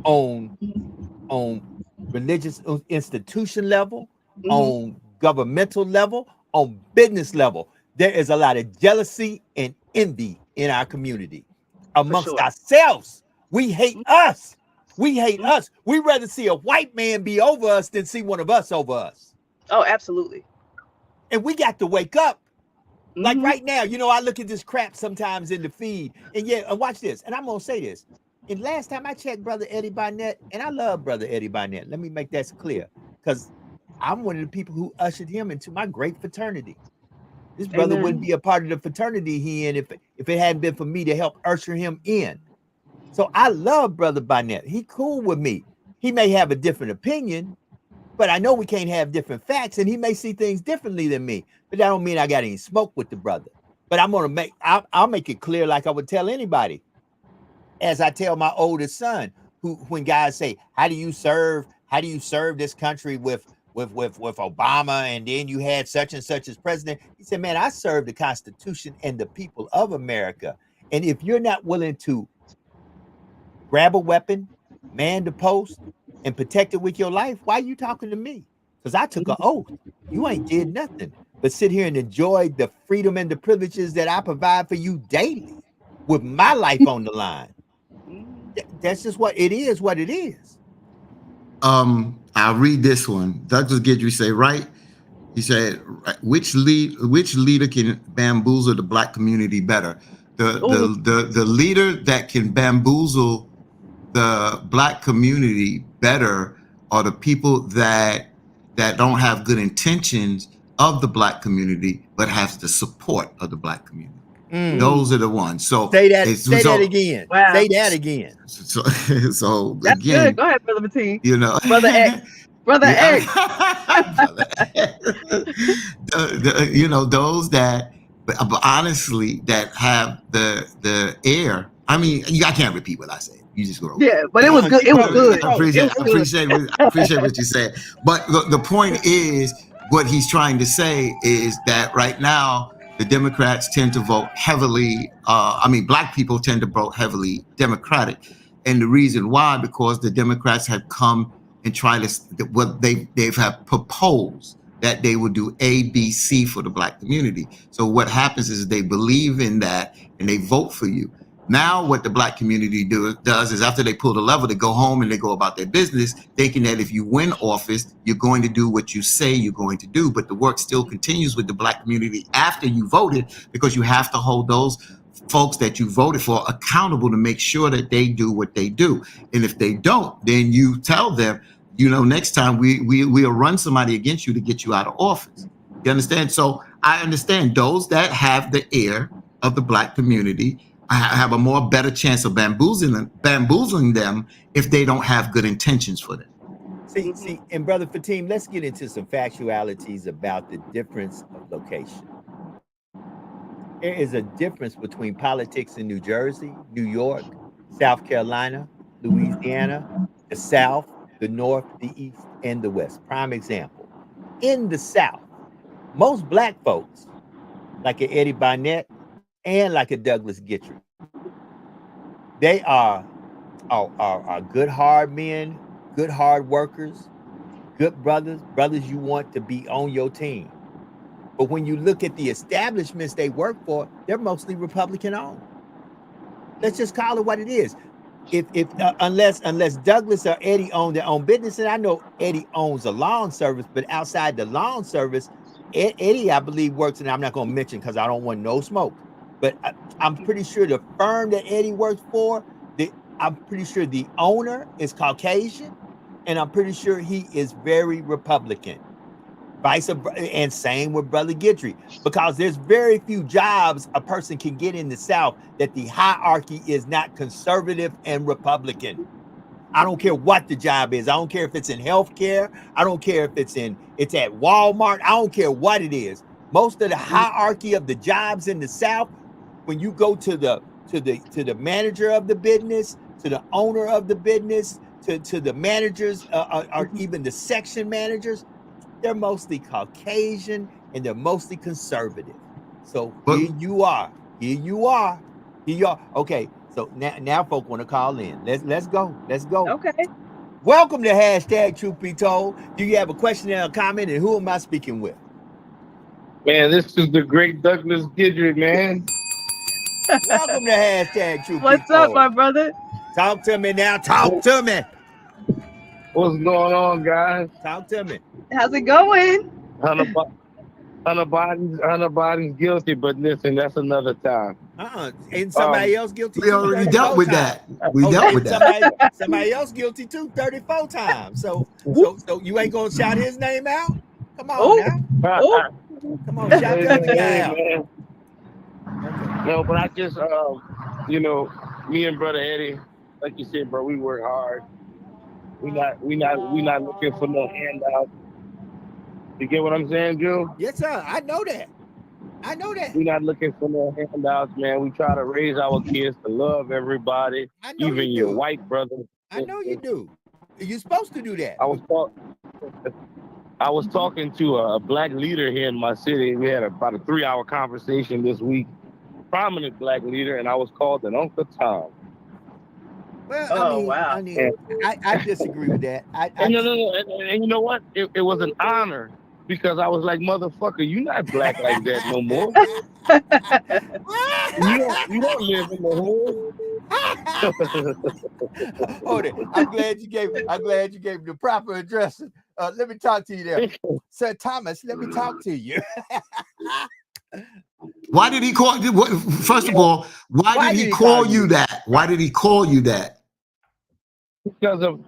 on religious institution level, on governmental level, on business level. There is a lot of jealousy and envy in our community amongst ourselves. We hate us. We hate us. We rather see a white man be over us than see one of us over us. Oh, absolutely. And we got to wake up. Like right now, you know, I look at this crap sometimes in the feed, and watch this. And I'm gonna say this. And last time I checked Brother Eddie Barnett, and I love Brother Eddie Barnett. Let me make that clear, because I'm one of the people who ushered him into my great fraternity. This brother wouldn't be a part of the fraternity he in if it hadn't been for me to help usher him in. So I love Brother Barnett. He cool with me. He may have a different opinion, but I know we can't have different facts, and he may see things differently than me. But that don't mean I got any smoke with the brother. But I'll make it clear like I would tell anybody. As I tell my oldest son, when guys say, how do you serve this country with Obama, and then you had such and such as president? He said, man, I serve the Constitution and the people of America. And if you're not willing to grab a weapon, man the post, and protect it with your life, why are you talking to me? Because I took an oath. You ain't did nothing but sit here and enjoy the freedom and the privileges that I provide for you daily with my life on the line. That's just what it is, I'll read this one. Douglas Guidry say, right? He said, which leader can bamboozle the black community better? The leader that can bamboozle the black community better are the people that don't have good intentions of the black community, but have the support of the black community. Those are the ones. So say that again. Wow. Say that again. So That's again, good. Go ahead, Brother Mateen. you know, Brother X. Brother X. You know, those that, but honestly, that have the air. I mean, I can't repeat what I said. You just go. Yeah, but it was good. It was good. I appreciate what you said. But the point is, what he's trying to say is that right now, the Democrats tend to vote heavily. Black people tend to vote heavily Democratic. And the reason why, because the Democrats have come and tried to, what they've have proposed that they would do A, B, C for the black community. So what happens is they believe in that and they vote for you. Now what the black community does is after they pull the lever, they go home and they go about their business, thinking that if you win office, you're going to do what you say you're going to do. But the work still continues with the black community after you voted, because you have to hold those folks that you voted for accountable to make sure that they do what they do. And if they don't, then you tell them, you know, next time we'll run somebody against you to get you out of office. You understand? So I understand those that have the ear of the black community have a better chance of bamboozling them if they don't have good intentions for them. See, and Brother Fatim, let's get into some factualities about the difference of location. There is a difference between politics in New Jersey, New York, South Carolina, Louisiana, the South, the North, the East, and the West. Prime example. In the South, most black folks, like a Eddie Barnett and like a Douglas Guidry, they are good hard men, good hard workers, good brothers you want to be on your team. But when you look at the establishments they work for, they're mostly Republican owned. Let's just call it what it is. Unless Douglas or Eddie own their own business, and I know Eddie owns a lawn service, but outside the lawn service, Eddie, I believe, works, and I'm not going to mention because I don't want no smoke. But I'm pretty sure the firm that Eddie works for, I'm pretty sure the owner is Caucasian, and I'm pretty sure he is very Republican. And same with Brother Guidry, because there's very few jobs a person can get in the South that the hierarchy is not conservative and Republican. I don't care what the job is. I don't care if it's in healthcare. I don't care if it's at Walmart. I don't care what it is. Most of the hierarchy of the jobs in the South, when you go to the manager of the business, to the owner of the business, to the managers, or even the section managers, they're mostly Caucasian and they're mostly conservative. So here you are. Okay, so now folk want to call in. Let's go. Okay. Welcome to hashtag Truth Be Told. Do you have a question or a comment, and who am I speaking with? Man, this is the great Douglas Guidry, man. Welcome to hashtag Truth Be Told. What's up, my brother? Talk to me now. Talk to me. What's going on, guys? Talk to me. How's it going? Hunter Biden's guilty, but listen, that's another time. Ain't somebody else guilty? We already dealt with that. We dealt with that. Somebody else guilty too, 34 times. So you ain't gonna shout his name out? Come on now. Come on, shout the other guy out. No, but I just, me and Brother Eddie, like you said, bro, we work hard. We not looking for no handout. You get what I'm saying, Joe? Yes, sir. I know that. We're not looking for no handouts, man. We try to raise our kids to love everybody, even your white brothers. I know you do. You're supposed to do that. I was talking to a black leader here in my city. We had about a 3-hour conversation this week. Prominent black leader, and I was called an Uncle Tom. Well, wow. I disagree with that. No. And you know what? It was an honor, because I was like, motherfucker, you not black like that no more. You don't live in the hood. Hold it. I'm glad you gave the proper address. Let me talk to you there. Sir Thomas, let me talk to you. Why did he call you? First of all, why did he call you that? Why did he call you that? Because of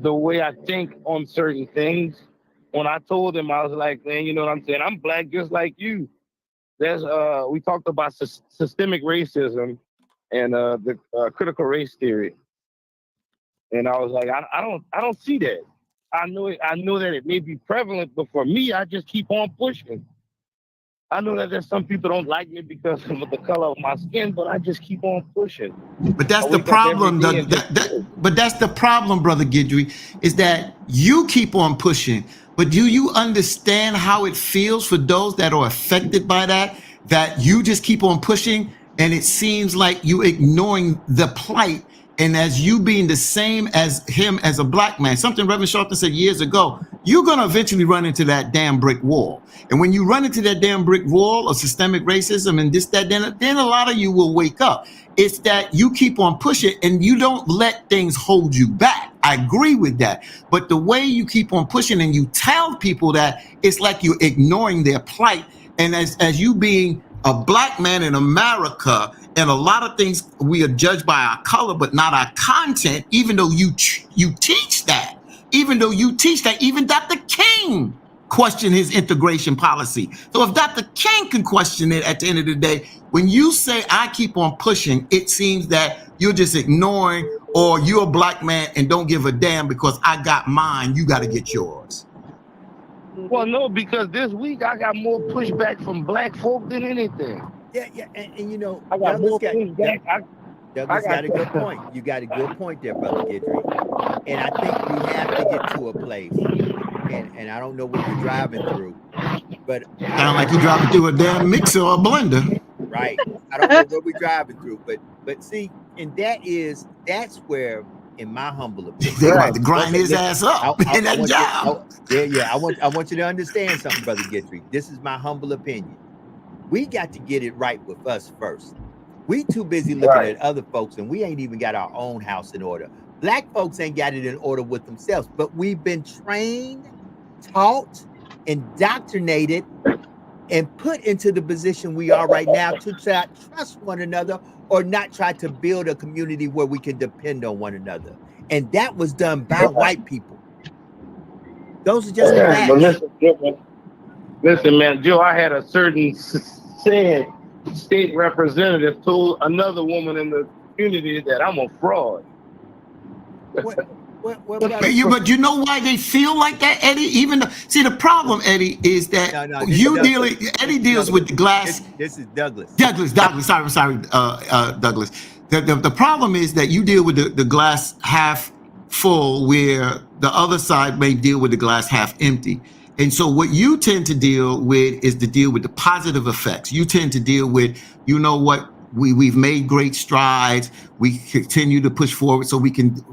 the way I think on certain things. When I told him, I was like, man, you know what I'm saying? I'm black just like you. We talked about systemic racism and the critical race theory. And I was like, I don't see that. I know that it may be prevalent, but for me, I just keep on pushing. I know that there's some people don't like me because of the color of my skin, but I just keep on pushing. But that's the problem. But that's the problem, Brother Guidry, is that you keep on pushing. But do you understand how it feels for those that are affected by that? That you just keep on pushing, and it seems like you ignoring the plight. And as you being the same as him as a black man, something Reverend Sharpton said years ago, you're going to eventually run into that damn brick wall. And when you run into that damn brick wall of systemic racism and this, that, then a lot of you will wake up. It's that you keep on pushing and you don't let things hold you back. I agree with that. But the way you keep on pushing and you tell people that, it's like you're ignoring their plight. And as you being a black man in America, and a lot of things we are judged by our color, but not our content, even though you teach that. Even Dr. King questioned his integration policy. So if Dr. King can question it at the end of the day, when you say I keep on pushing, it seems that you're just ignoring, or you're a black man and don't give a damn because I got mine, you got to get yours. Well, no, because this week I got more pushback from black folk than anything. Yeah, and you know, I got more pushback. Douglas got a good point. You got a good point there, Brother Guidry. And I think we have to get to a place, and I don't know what you're driving through, but Sound like you're driving through a damn mixer or a blender. Right. I don't know what we're driving through, but see, and that's where, in my humble opinion, They about to grind his ass up in that job. I want you to understand something, Brother Guidry. This is my humble opinion. We got to get it right with us first. We too busy looking at other folks, and we ain't even got our own house in order. Black folks ain't got it in order with themselves, but we've been trained, taught, indoctrinated, and put into the position we are right now to try to trust one another or not try to build a community where we can depend on one another. And that was done by white people. Those are just facts. Listen, man, Joe, I had a certain said state representative told another woman in the community that I'm a fraud. But you know why they feel like that, Eddie? Even though, see, the problem, Eddie, is that Eddie deals with the glass. This is Douglas. Douglas. Sorry, Douglas. The problem is that you deal with the glass half full, where the other side may deal with the glass half empty. And so what you tend to deal with is to deal with the positive effects. You tend to deal with, you know what, we've made great strides. We continue to push forward so we can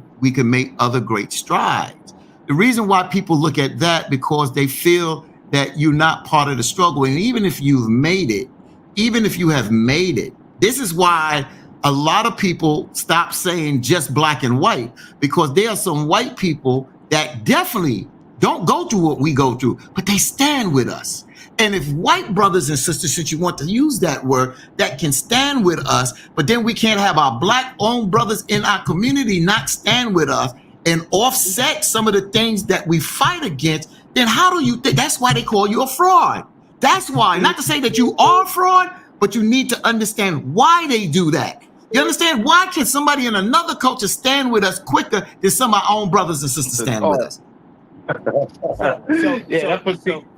make other great strides. The reason why people look at that, because they feel that you're not part of the struggle. And even if you've made it, even if you have made it, this is why a lot of people stop saying just black and white, because there are some white people that definitely don't go through what we go through, but they stand with us. And if white brothers and sisters, since you want to use that word, that can stand with us, but then we can't have our black owned brothers in our community not stand with us and offset some of the things that we fight against, then how do you think? That's why they call you a fraud. That's why, not to say that you are a fraud, but you need to understand why they do that. You understand? Why can somebody in another culture stand with us quicker than some of our own brothers and sisters stand with us?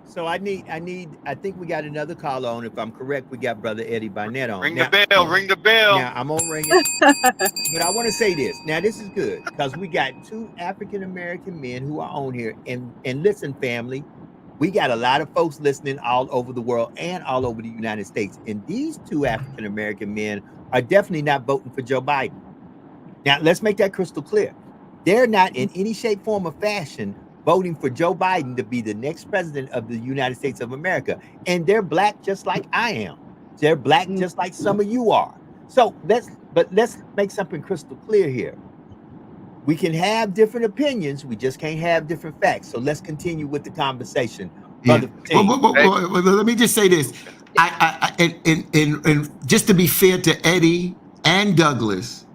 So I think we got another caller on. If I'm correct, we got Brother Eddie Barnett on. Ring the bell. Now I'm gonna ring it. But I want to say this. Now this is good because we got two African American men who are on here. And listen, family, we got a lot of folks listening all over the world and all over the United States. And these two African American men are definitely not voting for Joe Biden. Now let's make that crystal clear. They're not in any shape, form, or fashion voting for Joe Biden to be the next president of the United States of America. And they're black just like I am. They're black just like some of you are. So let's make something crystal clear here. We can have different opinions, we just can't have different facts. So let's continue with the conversation, Yeah. brother Fateen. Well, let me just say this. And just to be fair to Eddie and Douglas,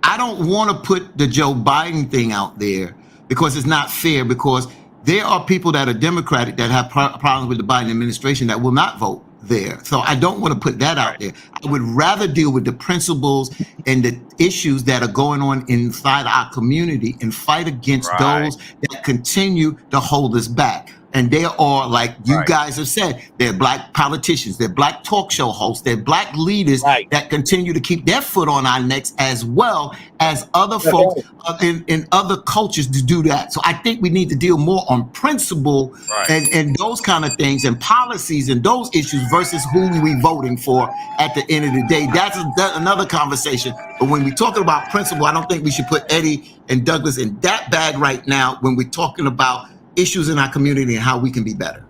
I don't want to put the Joe Biden thing out there because it's not fair, because there are people that are Democratic that have problems with the Biden administration that will not vote there. So I don't want to put that out there. I would rather deal with the principles and the issues that are going on inside our community and fight against those that continue to hold us back. And there are, like you guys have said, they're black politicians, they're black talk show hosts, they're black leaders that continue to keep their foot on our necks, as well as other folks in other cultures to do that. So I think we need to deal more on principle and those kind of things and policies and those issues versus who we voting for at the end of the day. That's another conversation. But when we're talking about principle, I don't think we should put Eddie and Douglas in that bag right now when we're talking about issues in our community and how we can be better.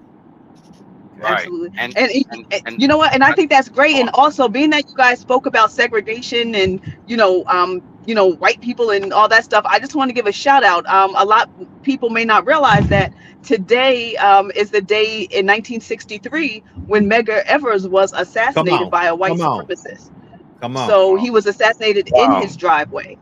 Absolutely. And you know what? And I think that's great. And also, being that you guys spoke about segregation and white people and all that stuff, I just want to give a shout out. A lot of people may not realize that today is the day in 1963 when Medgar Evers was assassinated by a white supremacist. So he was assassinated in his driveway.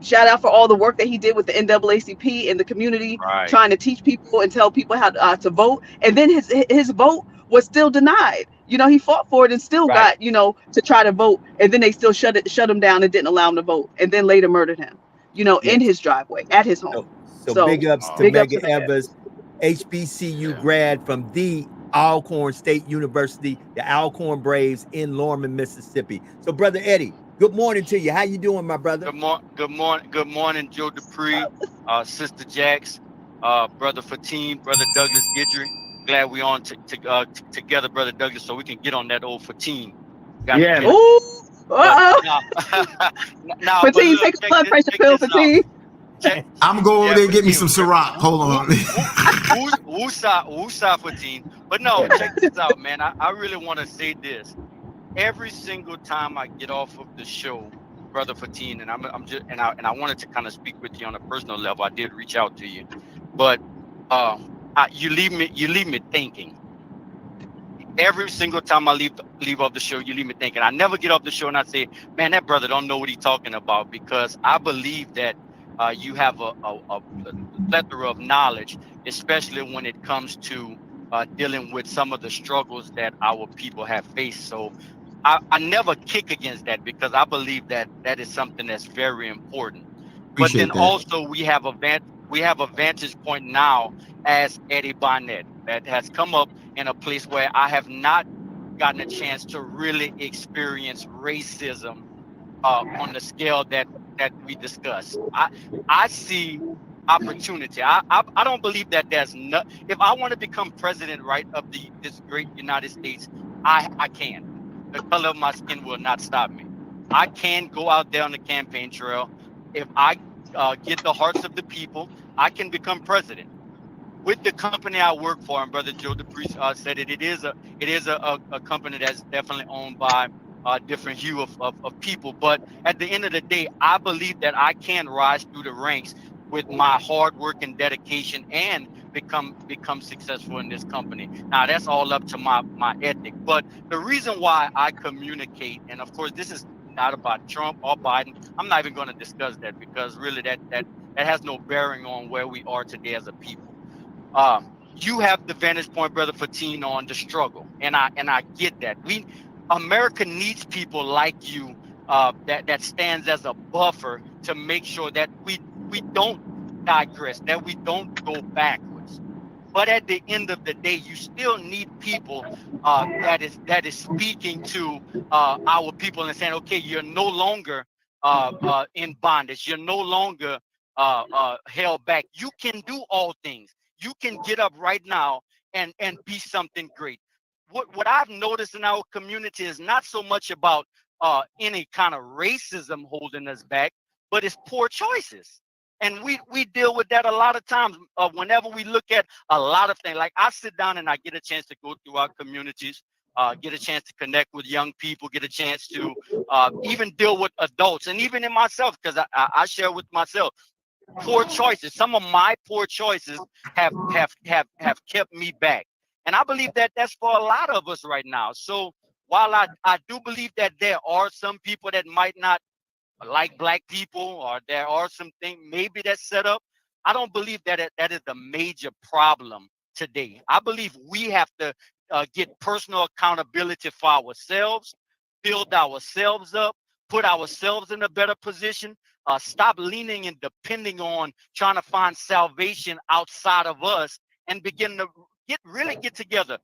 Shout out for all the work that he did with the NAACP in the community, trying to teach people and tell people how to vote. And then his vote was still denied. He fought for it and still got, to try to vote. And then they still shut him down and didn't allow him to vote. And then later murdered him, in his driveway, at his home. So big ups to Medgar Evers, HBCU grad from the Alcorn State University, the Alcorn Braves in Lorman, Mississippi. So Brother Eddie, good morning to you. How you doing, my brother? Good morning, Joe Dupree, Sister Jax, Brother Fateen, Brother Douglas Guidry. Glad we on together, Brother Douglas, so we can get on that old Fateen. Yeah. Ooh. Fateen, take a blood pressure pill, Fateen. I'm going over there and get me some Ciroc. Hold on. Woosah, Fateen. But no, check this out, man. I really want to say this. Every single time I get off of the show, Brother Fateen, and I wanted to kind of speak with you on a personal level. I did reach out to you, but you leave me thinking. Every single time I leave off the show, you leave me thinking. I never get off the show and I say, man, that brother don't know what he's talking about, because I believe that you have a plethora of knowledge, especially when it comes to dealing with some of the struggles that our people have faced. So I never kick against that, because I believe that is something that's very important. But then also we have a vantage point now as Eddie Barnett that has come up in a place where I have not gotten a chance to really experience racism on the scale that we discuss. I see opportunity. I don't believe that there's no. If I want to become president, of this great United States, I can. The color of my skin will not stop me. I can go out there on the campaign trail. If I get the hearts of the people, I can become president. With the company I work for, and Brother Joe Dupree said it is a company that's definitely owned by a different hue of people. But at the end of the day, I believe that I can rise through the ranks with my hard work and dedication and become successful in this company. Now that's all up to my ethic. But the reason why I communicate, and of course this is not about Trump or Biden, I'm not even going to discuss that, because really that has no bearing on where we are today as a people. You have the vantage point, Brother Fateen, on the struggle, and I get that. America needs people like you that stands as a buffer to make sure that we don't digress, that we don't go backwards. But at the end of the day, you still need people that is speaking to our people and saying, okay, you're no longer in bondage. You're no longer held back. You can do all things. You can get up right now and be something great. What I've noticed in our community is not so much about any kind of racism holding us back, but it's poor choices. And we deal with that a lot of times whenever we look at a lot of things. Like I sit down and I get a chance to go through our communities get a chance to connect with young people, get a chance to even deal with adults, and even in myself, because I share with myself poor choices. Some of my poor choices have kept me back, and I believe that that's for a lot of us right now. So while I do believe that there are some people that might not like black people, or there are some things maybe that's set up, I don't believe that that is the major problem today. I believe we have to get personal accountability for ourselves, build ourselves up, put ourselves in a better position, stop leaning and depending on trying to find salvation outside of us, and begin to get together.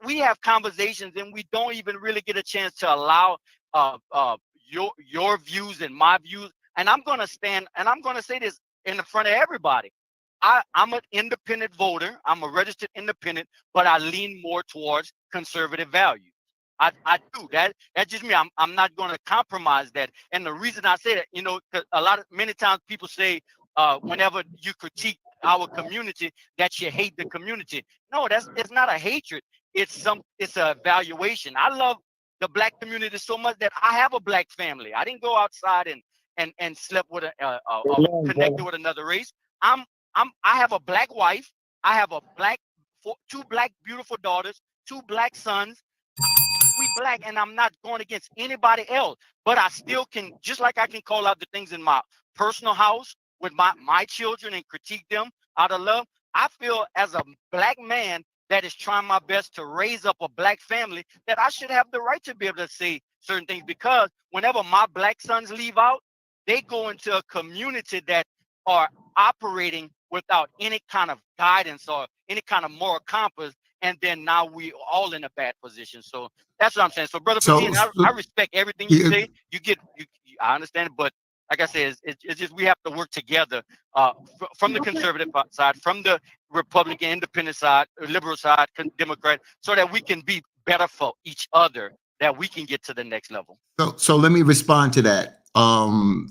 We have conversations and we don't even really get a chance to allow your views and my views. And I'm gonna stand and I'm gonna say this in the front of everybody. I'm an independent voter. I'm a registered independent, but I lean more towards conservative values. I do that. That's just me. I'm not going to compromise that. And the reason I say that, 'cause many times people say whenever you critique our community that you hate the community. No, it's not a hatred. It's an evaluation. I love the black community so much that I have a black family. I didn't go outside and slept with connected with another race. I have a black wife. I have two black beautiful daughters, two black sons. We black, and I'm not going against anybody else, but I still can, just like I can call out the things in my personal house with my children and critique them out of love. I feel as a black man that is trying my best to raise up a black family that I should have the right to be able to say certain things, because whenever my black sons leave out, they go into a community that are operating without any kind of guidance or any kind of moral compass. And then now we all in a bad position. So that's what I'm saying. So, Brother Patine, I respect everything you say. I understand it, but like I said, it's just we have to work together from the conservative side, from the Republican, independent side, liberal side, Democrat, so that we can be better for each other, that we can get to the next level. So let me respond to that.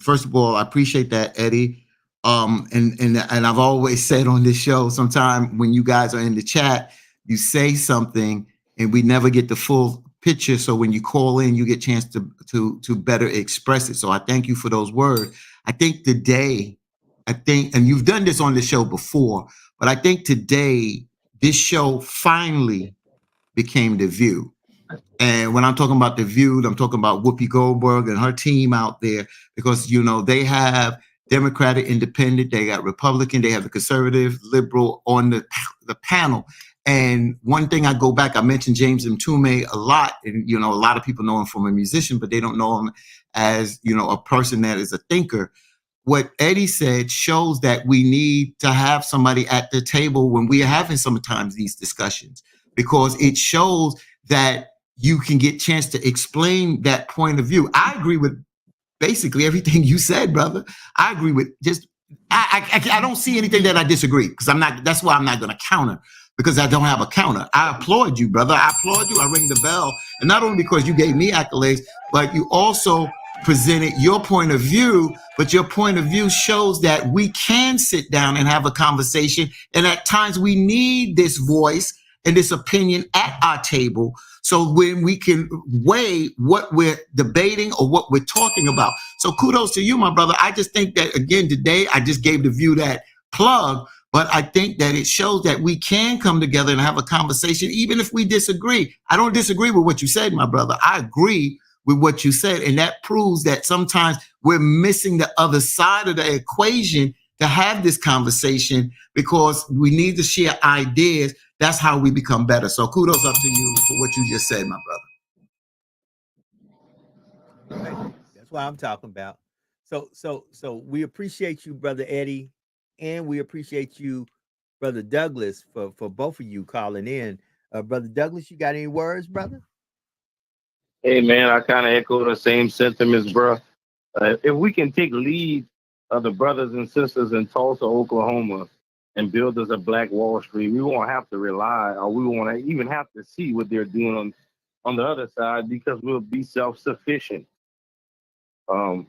First of all, I appreciate that, Eddie. And I've always said on this show, sometime when you guys are in the chat, you say something and we never get the full picture. So when you call in, you get a chance to better express it. So I thank you for those words. I think today, and you've done this on the show before, but I think today, this show finally became The View. And when I'm talking about The View, I'm talking about Whoopi Goldberg and her team out there, because, they have Democratic, Independent, they got Republican, they have the conservative, liberal on the panel. And one thing I go back, I mentioned James Mtume a lot, and a lot of people know him from a musician, but they don't know him as a person that is a thinker. What Eddie said shows that we need to have somebody at the table when we are having sometimes these discussions, because it shows that you can get a chance to explain that point of view. I agree with basically everything you said, brother. I agree with I don't see anything that I disagree, because that's why I'm not going to counter, because I don't have a counter. I applaud you, brother. I applaud you. I ring the bell. And not only because you gave me accolades, but you also presented your point of view, but your point of view shows that we can sit down and have a conversation. And at times we need this voice and this opinion at our table, so when we can weigh what we're debating or what we're talking about. So kudos to you, my brother. I just think that, again, today, I just gave The View that plug, but I think that it shows that we can come together and have a conversation, even if we disagree. I don't disagree with what you said, my brother. I agree with what you said. And that proves that sometimes we're missing the other side of the equation to have this conversation, because we need to share ideas. That's how we become better. So kudos up to you for what you just said, my brother. Right. That's what I'm talking about. So we appreciate you, Brother Eddie, and we appreciate you, Brother Douglas, for both of you calling in. Brother Douglas, you got any words, brother? Hey, man, I kind of echo the same sentiments, bro. If we can take lead of the brothers and sisters in Tulsa, Oklahoma, and build us a Black Wall Street, we won't have to rely, or we won't even have to see what they're doing on the other side, because we'll be self-sufficient. A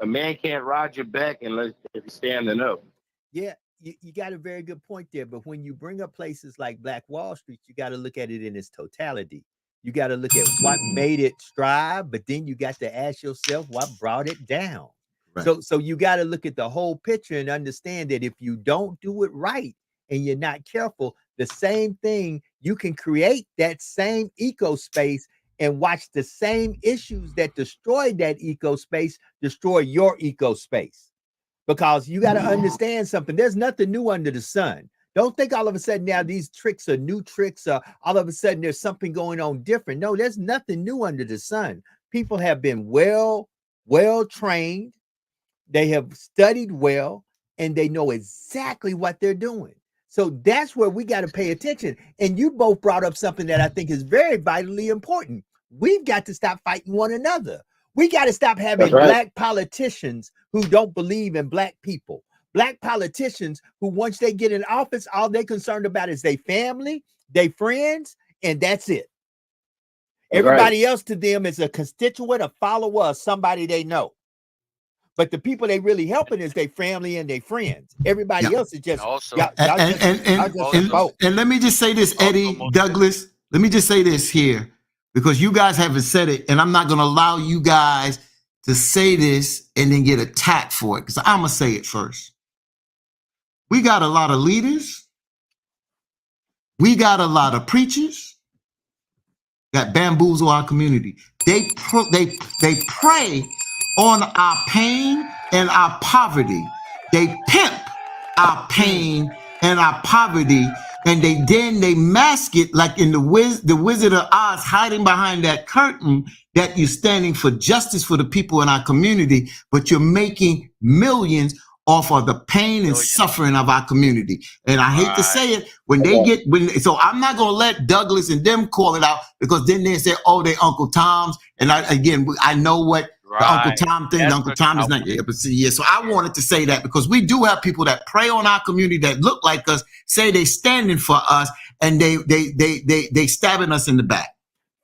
man can't ride your back unless he's standing up. Yeah, you got a very good point there. But when you bring up places like Black Wall Street, you got to look at it in its totality. You got to look at what made it strive, but then you got to ask yourself what brought it down. Right. So you got to look at the whole picture and understand that if you don't do it right and you're not careful, the same thing, you can create that same eco space and watch the same issues that destroy that eco space destroy your eco space. Because you got to understand something. There's nothing new under the sun. Don't think all of a sudden now these tricks are new tricks, or all of a sudden there's something going on different. No, there's nothing new under the sun. People have been well trained. They have studied well, and they know exactly what they're doing. So that's where we got to pay attention. And you both brought up something that I think is very vitally important. We've got to stop fighting one another. We got to stop having Black politicians who don't believe in Black people. Black politicians who, once they get in office, all they're concerned about is their family, their friends, and that's it. Everybody else to them is a constituent, a follower, or somebody they know. But the people they really helping is their family and their friends. Everybody else is just also. And let me just say this, Eddie, Douglas. Let me just say this here, because you guys haven't said it, and I'm not going to allow you guys to say this and then get attacked for it, because I'm going to say it first. We got a lot of leaders. We got a lot of preachers that bamboozle our community. They prey on our pain and our poverty. They pimp our pain and our poverty, and they mask it like in the Wizard of Oz, hiding behind that curtain that you're standing for justice for the people in our community, but you're making millions off of the pain and suffering of our community. And I hate to say it, so I'm not going to let Douglas and them call it out, because then they say, oh, they Uncle Tom's. And I know what the Uncle Tom thing, Uncle Tom is not. So I wanted to say that, because we do have people that prey on our community that look like us, say they standing for us, and they stabbing us in the back.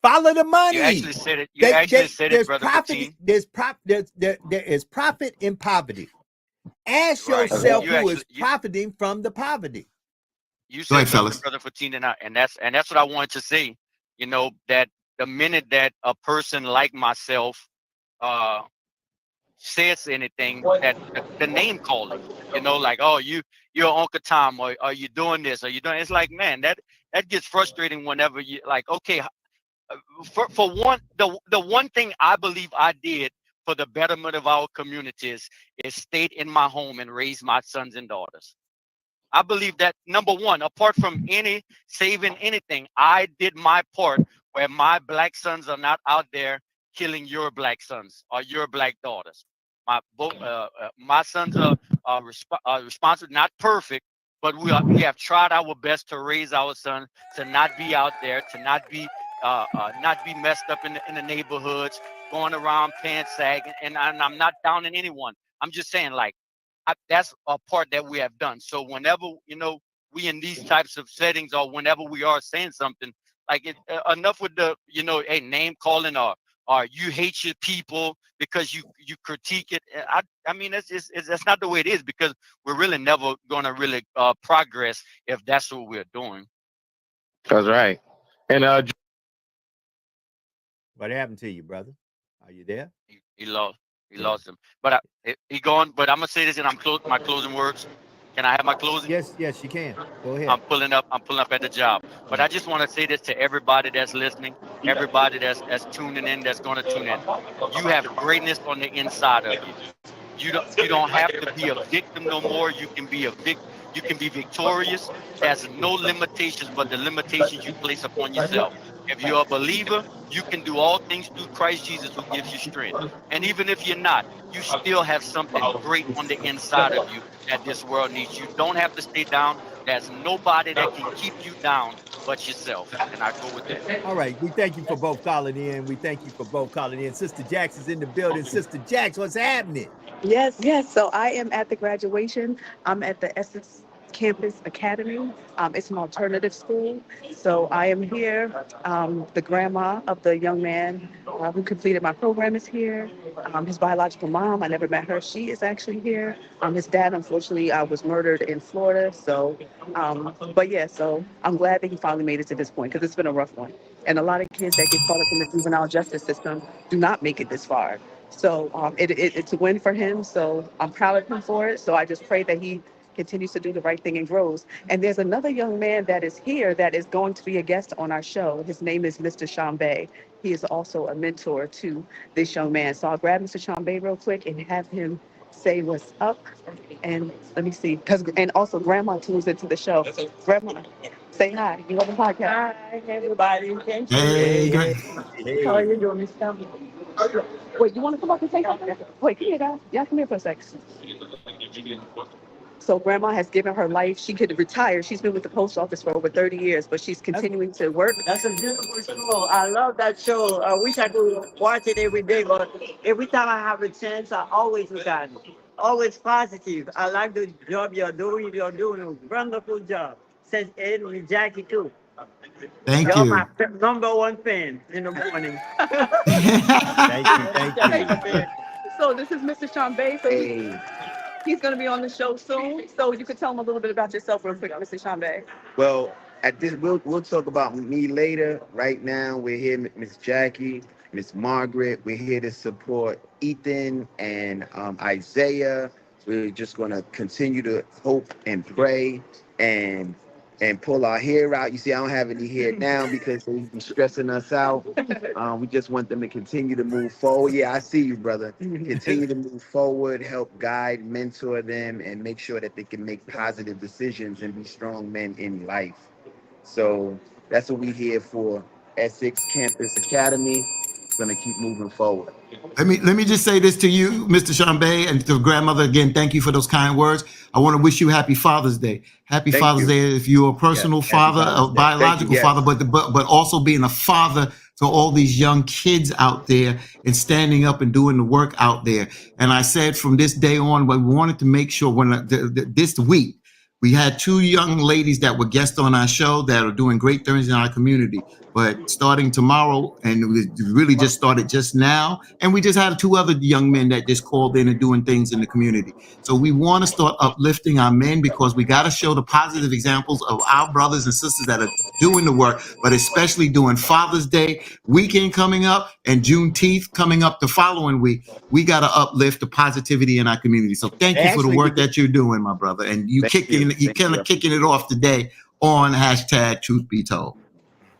Follow the money. You actually said it. You actually said it, brother. There is profit in poverty. Ask yourself who is profiting from the poverty. You said, brother Fatina, and that's what I wanted to say. You know, that the minute that a person like myself says anything, that the name calling, you know, like, oh, you're Uncle Tom, or are you doing this, or you doing, it's like, man, that gets frustrating whenever you like, okay, for one, the one thing I believe I did for the betterment of our communities is stayed in my home and raised my sons and daughters. I believe that, number one, apart from any saving anything, I did my part where my Black sons are not out there killing your Black sons or your Black daughters. My sons are responsible, not perfect, but we have tried our best to raise our sons to not be out there, to not be messed up in the neighborhoods, going around pants sagging. And I'm not downing anyone. I'm just saying, like, that's a part that we have done. So whenever, you know, we in these types of settings, or whenever we are saying something, like, enough with the, you know, hey, name calling, or you hate your people because you critique it. I mean, that's not the way it is, because we're really never going to really progress if that's what we're doing. That's right. And what happened to you, brother? Are you there? He lost him. But he gone. But I'm gonna say this, and my closing words. Can I have my closing? Yes, you can. Go ahead. I'm pulling up at the job. But I just want to say this to everybody that's listening, everybody that's tuning in, that's going to tune in. You have greatness on the inside of you. You don't have to be a victim no more. You can be you can be victorious. There's no limitations but the limitations you place upon yourself. If you're a believer, you can do all things through Christ Jesus, who gives you strength. And even if you're not, you still have something great on the inside of you that this world needs. You don't have to stay down. There's nobody that can keep you down but yourself. And I go with that. All right. We thank you for both calling in. Sister Jax is in the building. Sister Jax, what's happening? Yes. So I am at the graduation. I'm at the Campus Academy. It's an alternative school. So I am here. The grandma of the young man who completed my program is here. His biological mom, I never met her. She is actually here. His dad, unfortunately, was murdered in Florida. So, but yeah, so I'm glad that he finally made it to this point because it's been a rough one. And a lot of kids that get caught up in the juvenile justice system do not make it this far. So it's a win for him. So I'm proud of him for it. So I just pray that he continues to do the right thing and grows. And there's another young man that is here that is going to be a guest on our show. His name is Mr. Chambay. He is also a mentor to this young man. So I'll grab Mr. Chambay real quick and have him say what's up. And let me see, and also Grandma tunes into the show. Grandma, say hi. You on the podcast? Hi, everybody. Thank you. Hey, Hey, How are hey. you doing, Miss Chambay? Wait, you want to come up and say something? Wait, come here, guys. Yeah, come here for a sec. So grandma has given her life. She could retire. She's been with the post office for over 30 years, but she's continuing to work. That's a beautiful show. I love that show. I wish I could watch it every day, but every time I have a chance, I always look at it. Always positive. I like the job you're doing. You're doing a wonderful job. Says Ed with Jackie too. thank You're my you. number one fan in the morning. Thank you. So this is Mr. Chambay. So he's going to be on the show soon. So you could tell him a little bit about yourself real quick, Mr. Chambay. Well, at this, we'll talk about me later. Right now, we're here, Miss Jackie, Miss Margaret. We're here to support Ethan and Isaiah. We're just gonna continue to hope and pray and pull our hair out. You see, I don't have any hair now because they've been stressing us out. We just want them to continue to move forward. Yeah, I see you, brother. Continue to move forward, help guide, mentor them, and make sure that they can make positive decisions and be strong men in life. So that's what we're here for. Essex Campus Academy. Gonna keep moving forward. Let me just say this to you, Mr. Chambay, and to grandmother again. Thank you for those kind words. I want to wish you happy Father's Day. Happy Thank Father's you. Day if you're a personal Happy father, Father's a Day. Thank biological you, yes. father, but also being a father to all these young kids out there and standing up and doing the work out there. And I said from this day on, we wanted to make sure this week we had two young ladies that were guests on our show that are doing great things in our community. But starting tomorrow, and we really just started just now, and we just had two other young men that just called in and doing things in the community. So we want to start uplifting our men because we got to show the positive examples of our brothers and sisters that are doing the work, but especially doing Father's Day weekend coming up and Juneteenth coming up the following week. We got to uplift the positivity in our community. So thank you for the work that you're doing, my brother. And you kicking it off today on hashtag Truth Be Told.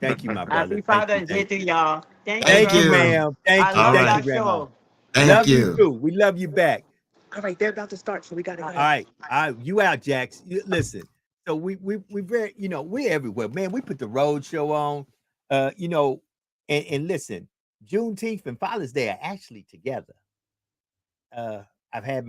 Thank you, my brother. Happy Father's Day to y'all. Thank you, ma'am. Thank you. I love Thank that you, Grandma. show. Thank Love you. too. We love you back. All right, they're about to start, so we got to go. All right. You out, Jax. Listen. So we very, we're everywhere, man. We put the road show on, and listen, Juneteenth and Father's Day are actually together. I've had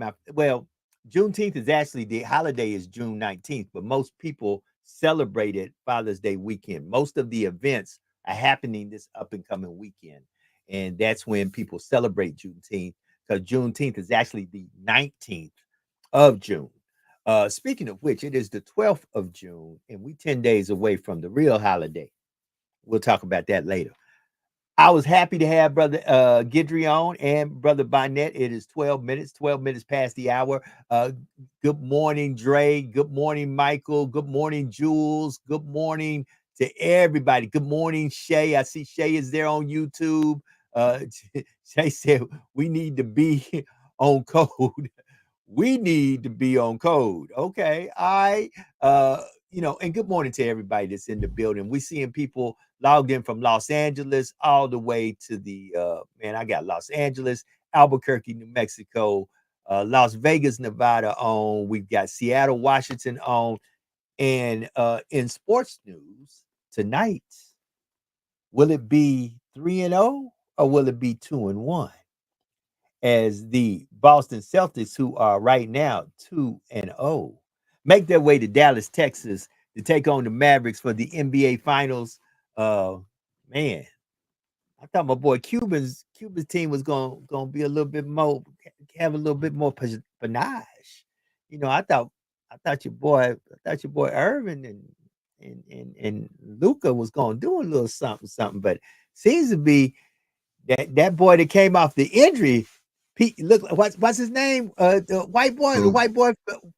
Juneteenth is actually, the holiday is June 19th, but most people celebrated Father's Day weekend. Most of the events are happening this up and coming weekend. And that's when people celebrate Juneteenth, because Juneteenth is actually the 19th of June. Speaking of which, it is the 12th of June, and we 10 days away from the real holiday. We'll talk about that later. I was happy to have Brother Guidry on and Brother Bonnet. It is 12 minutes past the hour. Good morning, Dre. Good morning, Michael. Good morning, Jules. Good morning to everybody. Good morning, Shay. I see Shay is there on YouTube. Shay said, we need to be on code. We need to be on code. Okay. All right. And good morning to everybody that's in the building. We're seeing people logged in from Los Angeles all the way to the, I got Los Angeles, Albuquerque, New Mexico, Las Vegas, Nevada on. We've got Seattle, Washington on. And in sports news tonight, will it be 3-0 or will it be 2-1? As the Boston Celtics, who are right now 2-0, make their way to Dallas, Texas to take on the Mavericks for the NBA Finals. Man, I thought my boy Cuban's team was gonna be a little bit more, have a little bit more panache. I thought thought your boy Irvin and Luca was gonna do a little something, but seems to be that boy that came off the injury. Look, what's his name? The white boy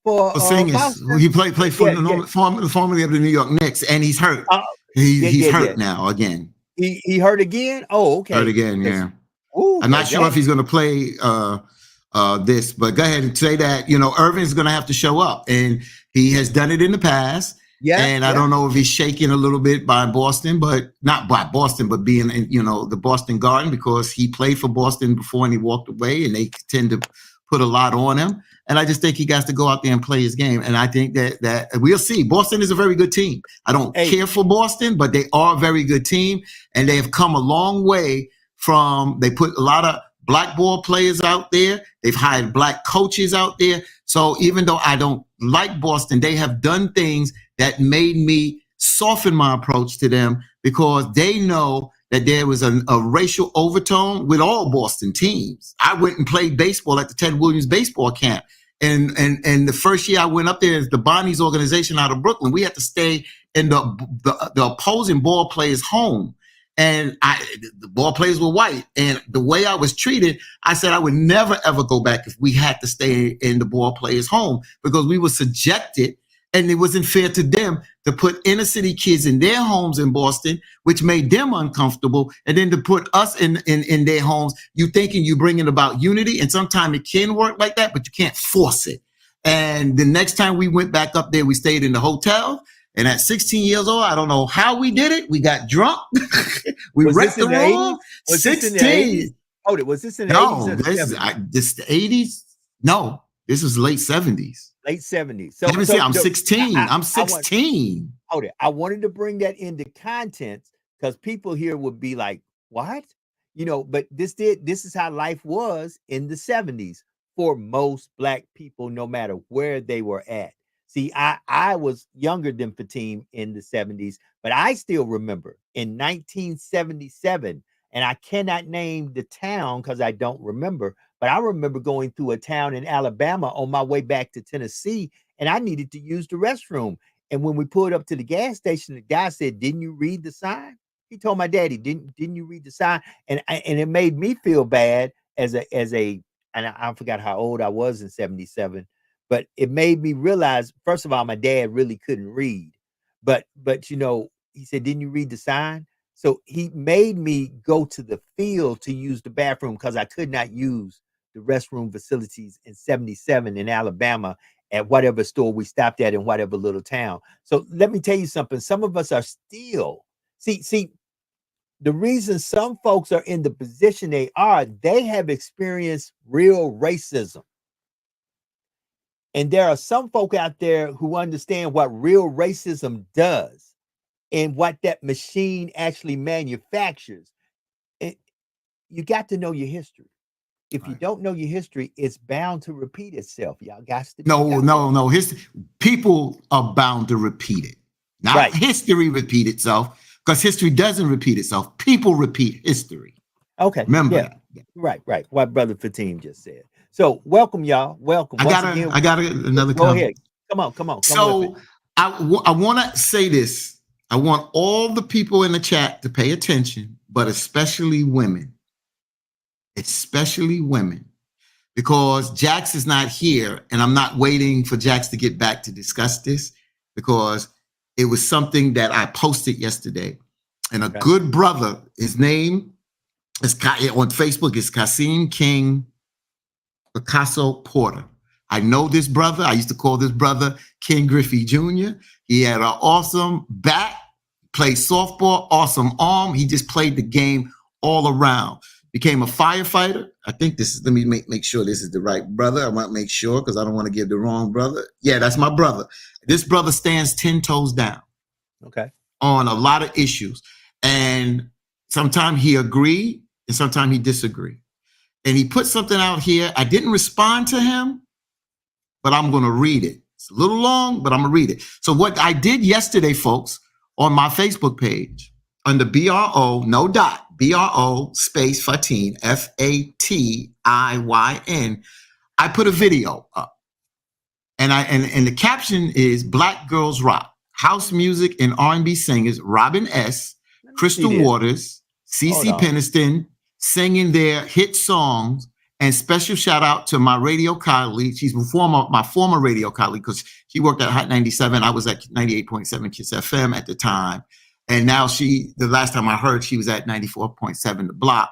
for Boston. He played for formerly of the New York Knicks, and he's hurt. He's hurt now again. He hurt again? Oh, okay. Hurt again, yeah. Ooh, I'm not sure if he's going to play this, but go ahead and say that, Irvin's going to have to show up, and he has done it in the past. Yeah. And I don't know if he's shaken a little bit by Boston, but not by Boston, but being in, the Boston Garden, because he played for Boston before and he walked away, and they tend to put a lot on him. And I just think he got to go out there and play his game. And I think that we'll see. Boston is a very good team. I don't care for Boston, but they are a very good team. And they have come a long way they put a lot of black ball players out there. They've hired black coaches out there. So even though I don't like Boston, they have done things that made me soften my approach to them, because they know that there was a racial overtone with all Boston teams. I went and played baseball at the Ted Williams baseball camp. And the first year I went up there, the Bonnie's organization out of Brooklyn, we had to stay in the opposing ball players' home. And the ball players were white. And the way I was treated, I said I would never, ever go back if we had to stay in the ball players' home, because we were subjected, and it wasn't fair to them to put inner city kids in their homes in Boston, which made them uncomfortable. And then to put us in their homes, you thinking you bringing about unity. And sometimes it can work like that, but you can't force it. And the next time we went back up there, we stayed in the hotel. And at 16 years old, I don't know how we did it. We got drunk. We wrecked the room. 16. Oh, was this in the 80s? This the 80s? No, this was late 70s. Late 70s. So I'm 16. I'm 16. I wanted to bring that into content, because people here would be like, what? But this is how life was in the 70s for most black people, no matter where they were at. See, I was younger than Fatim in the 70s, but I still remember in 1977, and I cannot name the town because I don't remember, but I remember going through a town in Alabama on my way back to Tennessee, and I needed to use the restroom. And when we pulled up to the gas station, the guy said, "Didn't you read the sign?" He told my daddy, "Didn't you read the sign?" And it made me feel bad as a, and I forgot how old I was in 77. But it made me realize, first of all, my dad really couldn't read. But he said, "Didn't you read the sign?" So he made me go to the field to use the bathroom, because I could not use the restroom facilities in 77 in Alabama at whatever store we stopped at in whatever little town. So let me tell you something. Some of us are still, see, the reason some folks are in the position they have experienced real racism. And there are some folk out there who understand what real racism does and what that machine actually manufactures. You got to know your history. If you don't know your history, it's bound to repeat itself. Y'all got to. No. People are bound to repeat it. Not history repeat itself, because history doesn't repeat itself. People repeat history. Okay. Remember that. Right. What Brother Fatim just said. So welcome, y'all. Welcome. I got another comment. Go ahead. Come on. So I want to say this. I want all the people in the chat to pay attention, but especially women. Especially women. Because Jax is not here, and I'm not waiting for Jax to get back to discuss this, because it was something that I posted yesterday. And a good brother, his name is on Facebook, is Kasim King Picasso Porter. I know this brother. I used to call this brother Ken Griffey Jr. He had an awesome bat, played softball, awesome arm. He just played the game all around. Became a firefighter. I think this is, let me make sure this is the right brother. I want to make sure, because I don't want to give the wrong brother. Yeah, that's my brother. This brother stands 10 toes down. Okay. On a lot of issues. And sometimes he agree and sometimes he disagree. And he put something out here. I didn't respond to him, but I'm going to read it. It's a little long, but I'm going to read it. So what I did yesterday, folks, on my Facebook page, under BRO, no dot, BRO space Fatin, Fatin, I put a video up. And the caption is Black Girls Rock. House music and R&B singers Robin S., Crystal Waters, CeCe Peniston singing their hit songs. And special shout out to my radio colleague. She's my former radio colleague because she worked at Hot 97. I was at 98.7 Kiss FM at the time. And now the last time I heard, she was at 94.7 The Block,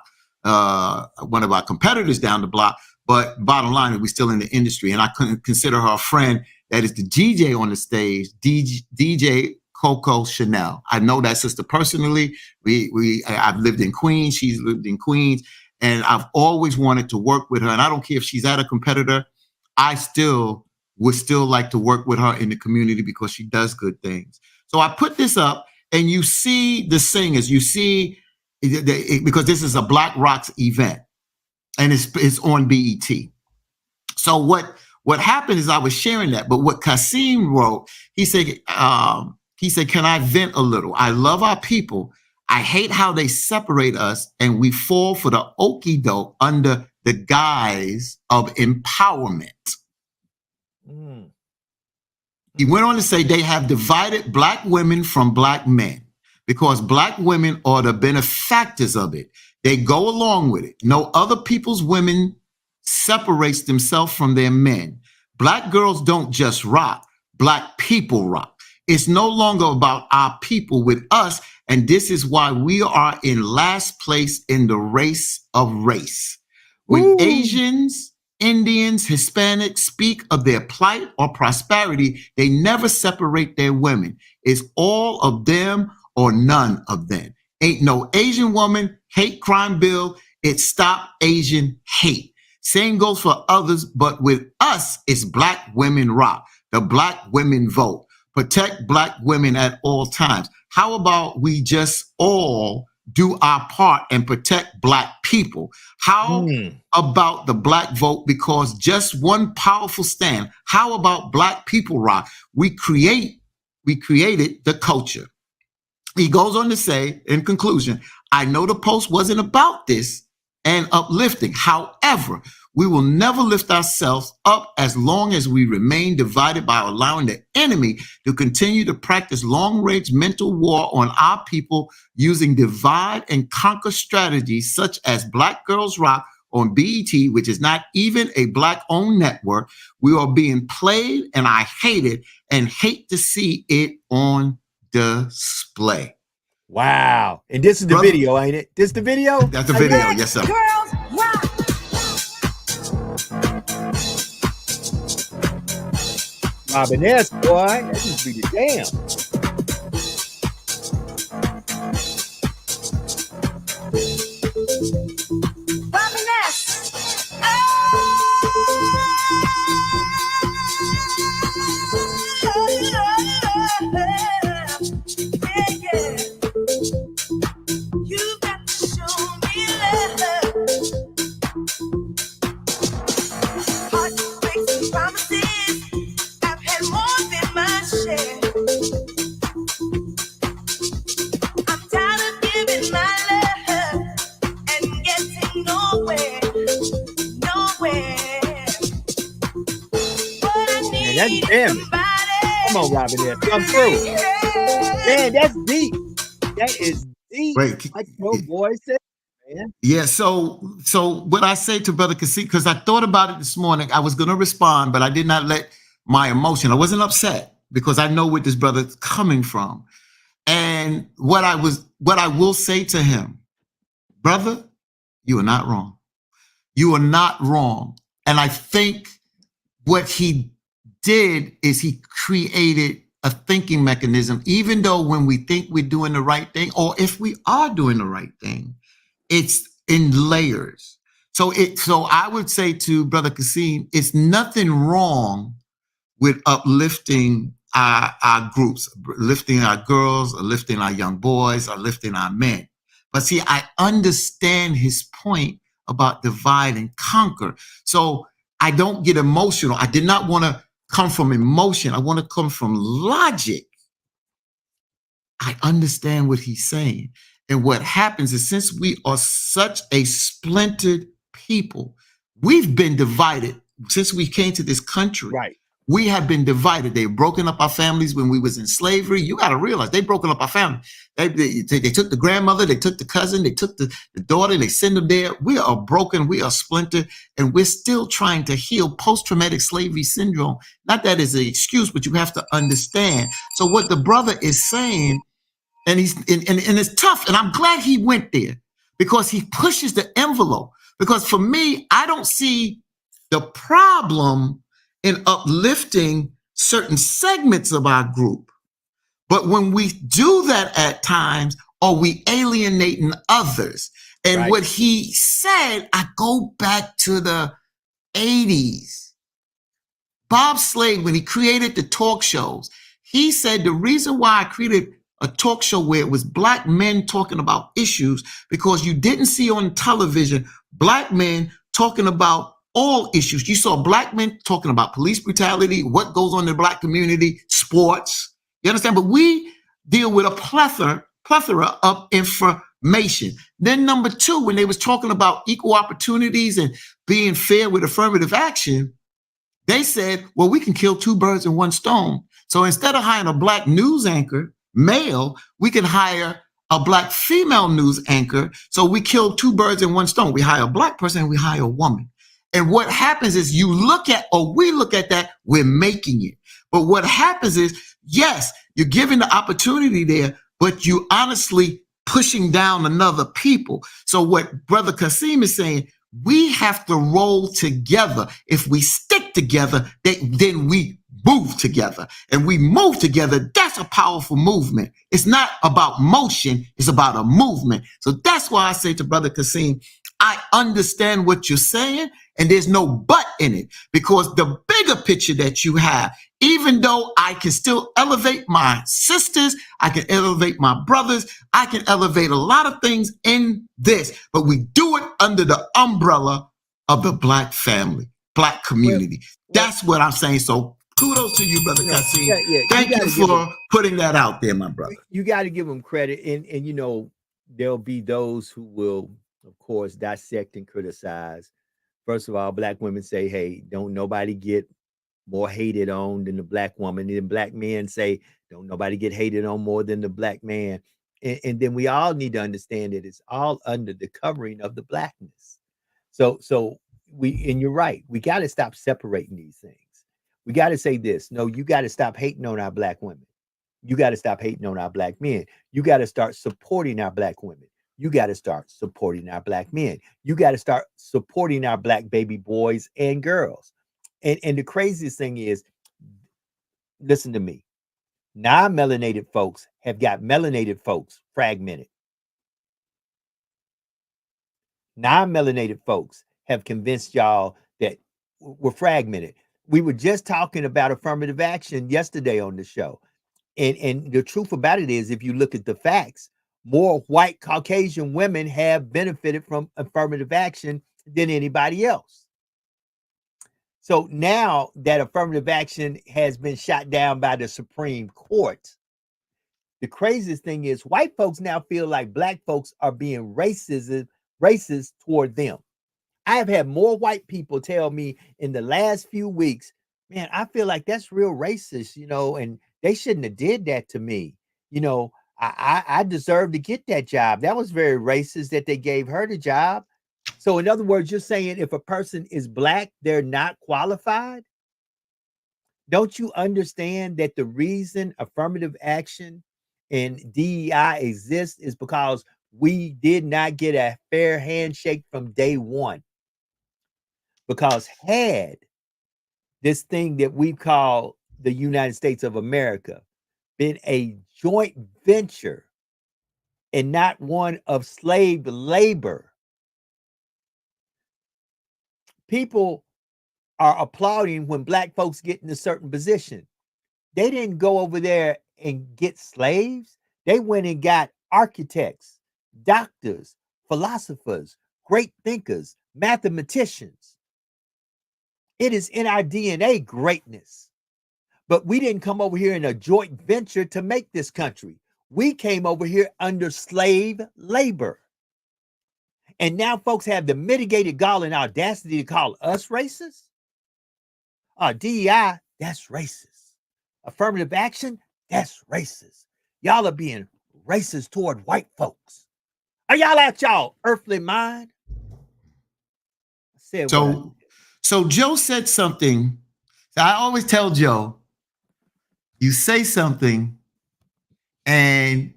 one of our competitors down the block. But bottom line is we're still in the industry. And I couldn't consider her a friend. That is the DJ on the stage, DJ Coco Chanel. I know that sister personally. I've lived in Queens. She's lived in Queens. And I've always wanted to work with her. And I don't care if she's at a competitor. I would still like to work with her in the community because she does good things. So I put this up and you see the singers, you see, because this is a Black Rocks event and it's on BET. So what happened is I was sharing that, but what Kasim wrote, he said, can I vent a little? I love our people. I hate how they separate us and we fall for the okie doke under the guise of empowerment. He went on to say they have divided Black women from Black men because Black women are the benefactors of it. They go along with it. No other people's women separates themselves from their men. Black girls don't just rock. Black people rock. It's no longer about our people with us. And this is why we are in last place in the race of race. When Asians, Indians, Hispanics speak of their plight or prosperity, they never separate their women. It's all of them or none of them. Ain't no Asian woman hate crime bill. It Stop Asian Hate. Same goes for others, but with us, it's Black women rock. The Black women vote. Protect Black women at all times. How about we just all do our part and protect Black people? How about the Black vote? Because just one powerful stand. How about Black people rock? We created the culture. He goes on to say, in conclusion, I know the post wasn't about this and uplifting. However, we will never lift ourselves up as long as we remain divided by allowing the enemy to continue to practice long-range mental war on our people using divide and conquer strategies such as Black Girls Rock on BET, which is not even a Black-owned network. We are being played, and I hate it and hate to see it on display. Wow. And this is the video, ain't it? This the video? That's the video, yes, sir. Girls rock. Robin S., boy, that just be the damn. Robin S. Yeah. You got to show me love. Heartbreaks and promises. I've had more than my share. I'm tired of giving my love and getting nowhere. But I need Man, that's damn. somebody. Come on, Robin S., come through. Man, that's deep. That is deep. Wait, Like your boy said, man. yeah. So what I say to Brother Kasim, because I thought about it this morning, I was going to respond, but I did not let my emotion. I wasn't upset because I know where this brother's coming from, and what I will say to him, brother, you are not wrong. You are not wrong, and I think what he did is he created a thinking mechanism, even though when we think we're doing the right thing, or if we are doing the right thing, it's in layers. So I would say to Brother Kasim, it's nothing wrong with uplifting our groups, lifting our girls, or lifting our young boys, or lifting our men. But see, I understand his point about divide and conquer. So I don't get emotional. I did not want to come from emotion. I want to come from logic. I understand what he's saying. And what happens is, since we are such a splintered people, we've been divided since we came to this country. Right. We have been divided. They've broken up our families when we was in slavery. You got to realize they've broken up our family. They took the grandmother, they took the cousin, they took the daughter, they send them there. We are broken, we are splintered, and we're still trying to heal post-traumatic slavery syndrome. Not that is an excuse, but you have to understand. So what the brother is saying, and it's tough, and I'm glad he went there because he pushes the envelope. Because for me, I don't see the problem in uplifting certain segments of our group. But when we do that at times, are we alienating others? And Right. what he said, I go back to the 80s. Bob Slade, when he created the talk shows, he said the reason why I created a talk show where it was black men talking about issues, because you didn't see on television black men talking about all issues. You saw black men talking about police brutality, what goes on in the black community, sports. You understand? But we deal with a plethora of information. Then number two, when they was talking about equal opportunities and being fair with affirmative action, they said, well, we can kill two birds in one stone. So instead of hiring a black news anchor, male, we can hire a black female news anchor. So we kill two birds in one stone. We hire a black person and we hire a woman. And what happens is you look at, or we look at that, we're making it. But what happens is, yes, you're giving the opportunity there, but you honestly pushing down another people. So what Brother Kasim is saying, we have to roll together. If we stick together, then we move together. And we move together, that's a powerful movement. It's not about motion, it's about a movement. So that's why I say to Brother Kasim, I understand what you're saying, and there's no but in it, because the bigger picture that you have, even though I can still elevate my sisters, I can elevate my brothers, I can elevate a lot of things in this, but we do it under the umbrella of the black family, black community. That's what I'm saying. So kudos to you, Brother Kasim. Thank you for putting that out there, my brother. You got to give them credit. And you know, there'll be those who will, of course, dissect and criticize. First of all, black women say, hey, don't nobody get more hated on than the black woman. And then black men say, don't nobody get hated on more than the black man. And then we all need to understand that it's all under the covering of the blackness. So and you're right, we got to stop separating these things. We got to say this. No, you got to stop hating on our black women. You got to stop hating on our black men. You got to start supporting our black women. You got to start supporting our black men. You got to start supporting our black baby boys and girls. And the craziest thing is, listen to me, non-melanated folks have got melanated folks fragmented. Non-melanated folks have convinced y'all that we're fragmented. We were just talking about affirmative action yesterday on the show. And the truth about it is, if you look at the facts, more white Caucasian women have benefited from affirmative action than anybody else. So now that affirmative action has been shot down by the Supreme Court, the craziest thing is white folks now feel like black folks are being racist toward them. I have had more white people tell me in the last few weeks, man, I feel like that's real racist, you know, and they shouldn't have did that to me. You know, I deserve to get that job. That was very racist that they gave her the job. So in other words, you're saying if a person is black, they're not qualified? Don't you understand that the reason affirmative action and DEI exists is because we did not get a fair handshake from day one? Because had this thing that we call the United States of America been a joint venture and not one of slave labor, people are applauding when black folks get in a certain position. They didn't go over there and get slaves. They went and got architects, doctors, philosophers, great thinkers, mathematicians. It is in our DNA, greatness. But we didn't come over here in a joint venture to make this country. We came over here under slave labor. And now folks have the mitigated gall and audacity to call us racist. DEI, That's racist. Affirmative action, that's racist. Y'all are being racist toward white folks. Are y'all out y'all earthly mind? So Joe said something. I always tell Joe, you say something and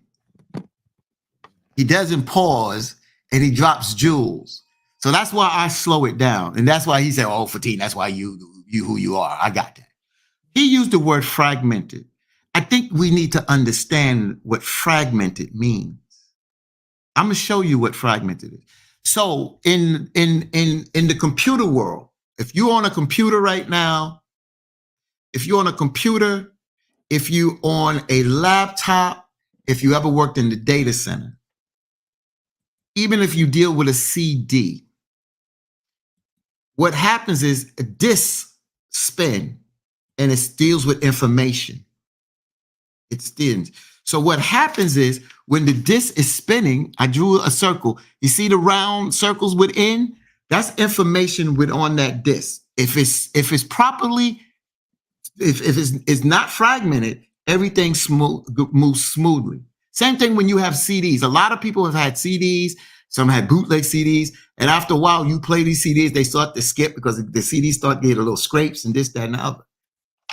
he doesn't pause and he drops jewels. So that's why I slow it down. And that's why he said, oh, Fatin, that's why you who you are. I got that. He used the word fragmented. I think we need to understand what fragmented means. I'm going to show you what fragmented is. So in the computer world, if you're on a computer right now, if you're on a computer, if you're on a laptop, if you ever worked in the data center, even if you deal with a CD, what happens is a disk spin and it deals with information. It spins. So what happens is when the disk is spinning, I drew a circle. You see the round circles within? That's information on that disk. If it's properly, if it's not fragmented, everything moves smoothly. Same thing when you have CDs. A lot of people have had CDs. Some had bootleg CDs. And after a while, you play these CDs, they start to skip because the CDs start getting a little scrapes and this, that, and the other.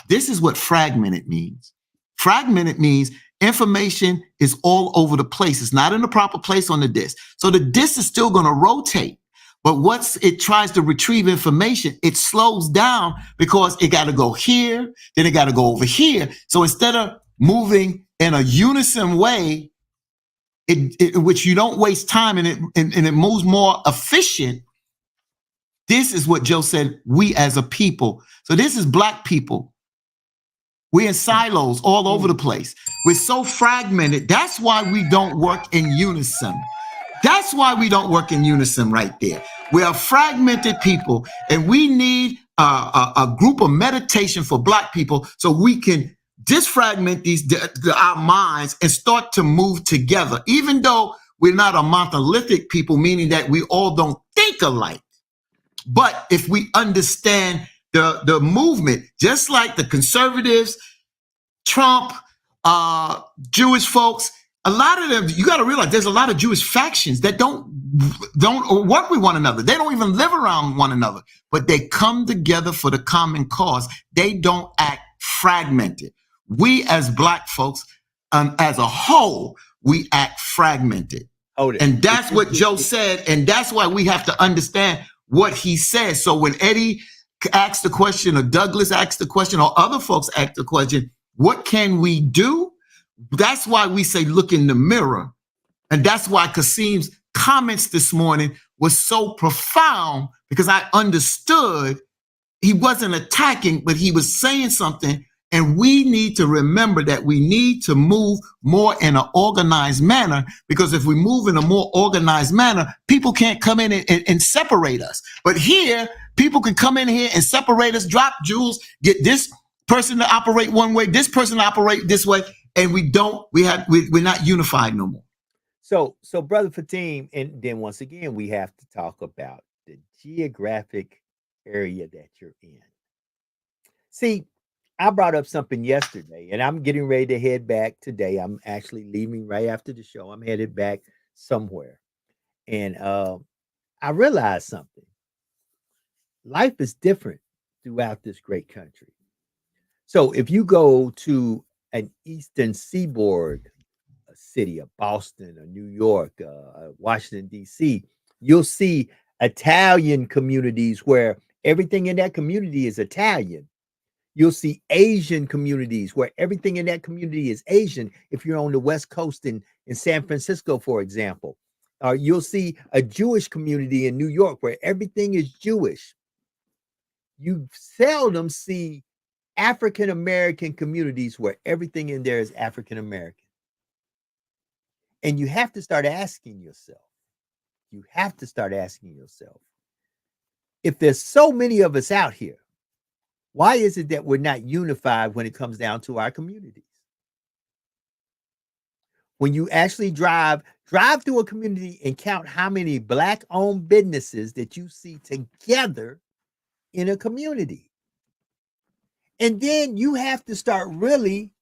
This is what fragmented means. Fragmented means information is all over the place. It's not in the proper place on the disk. So the disk is still going to rotate. But once it tries to retrieve information, it slows down because it got to go here, then it got to go over here. So instead of moving in a unison way, which you don't waste time and it moves more efficient, this is what Joe said, we as a people. So this is Black people. We're in silos all over the place. We're so fragmented. That's why we don't work in unison. That's why we don't work in unison right there. We are fragmented people, and we need a group of meditation for Black people so we can disfragment our minds and start to move together, even though we're not a monolithic people, meaning that we all don't think alike. But if we understand the movement, just like the conservatives, Trump, Jewish folks, a lot of them, you got to realize there's a lot of Jewish factions that don't work with one another. They don't even live around one another, but they come together for the common cause. They don't act fragmented. We as Black folks, as a whole, we act fragmented. And that's what Joe said. And that's why we have to understand what he says. So when Eddie asks the question, or Douglas asks the question, or other folks ask the question, what can we do? That's why we say, look in the mirror. And that's why Kasim's comments this morning was so profound, because I understood he wasn't attacking, but he was saying something. And we need to remember that we need to move more in an organized manner, because if we move in a more organized manner, people can't come in and separate us. But here, people can come in here and separate us, drop jewels, get this person to operate one way, this person to operate this way, and we're not unified no more. So Brother Fatim, and then once again, we have to talk about the geographic area that you're in. See, I brought up something yesterday, and I'm getting ready to head back today. I'm actually leaving right after the show. I'm headed back somewhere. And I realized something. Life is different throughout this great country. So if you go to an Eastern Seaboard city, of Boston, or New York, Washington, D.C., you'll see Italian communities where everything in that community is Italian. You'll see Asian communities where everything in that community is Asian. If you're on the West Coast in San Francisco, for example, you'll see a Jewish community in New York where everything is Jewish. You seldom see African-American communities where everything in there is African-American. And you have to start asking yourself, if there's so many of us out here, why is it that we're not unified when it comes down to our communities? When you actually drive through a community and count how many Black-owned businesses that you see together in a community. And then you have to start really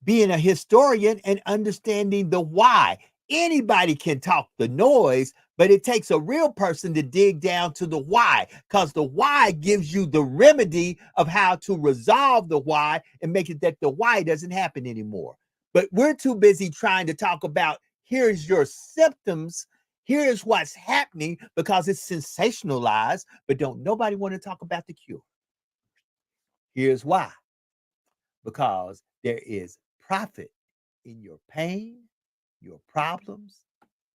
being a historian and understanding the why. Anybody can talk the noise, but it takes a real person to dig down to the why, because the why gives you the remedy of how to resolve the why and make it that the why doesn't happen anymore. But we're too busy trying to talk about here's your symptoms, here's what's happening, because it's sensationalized, but don't nobody want to talk about the cure. Here's why. Because there is profit in your pain, your problems,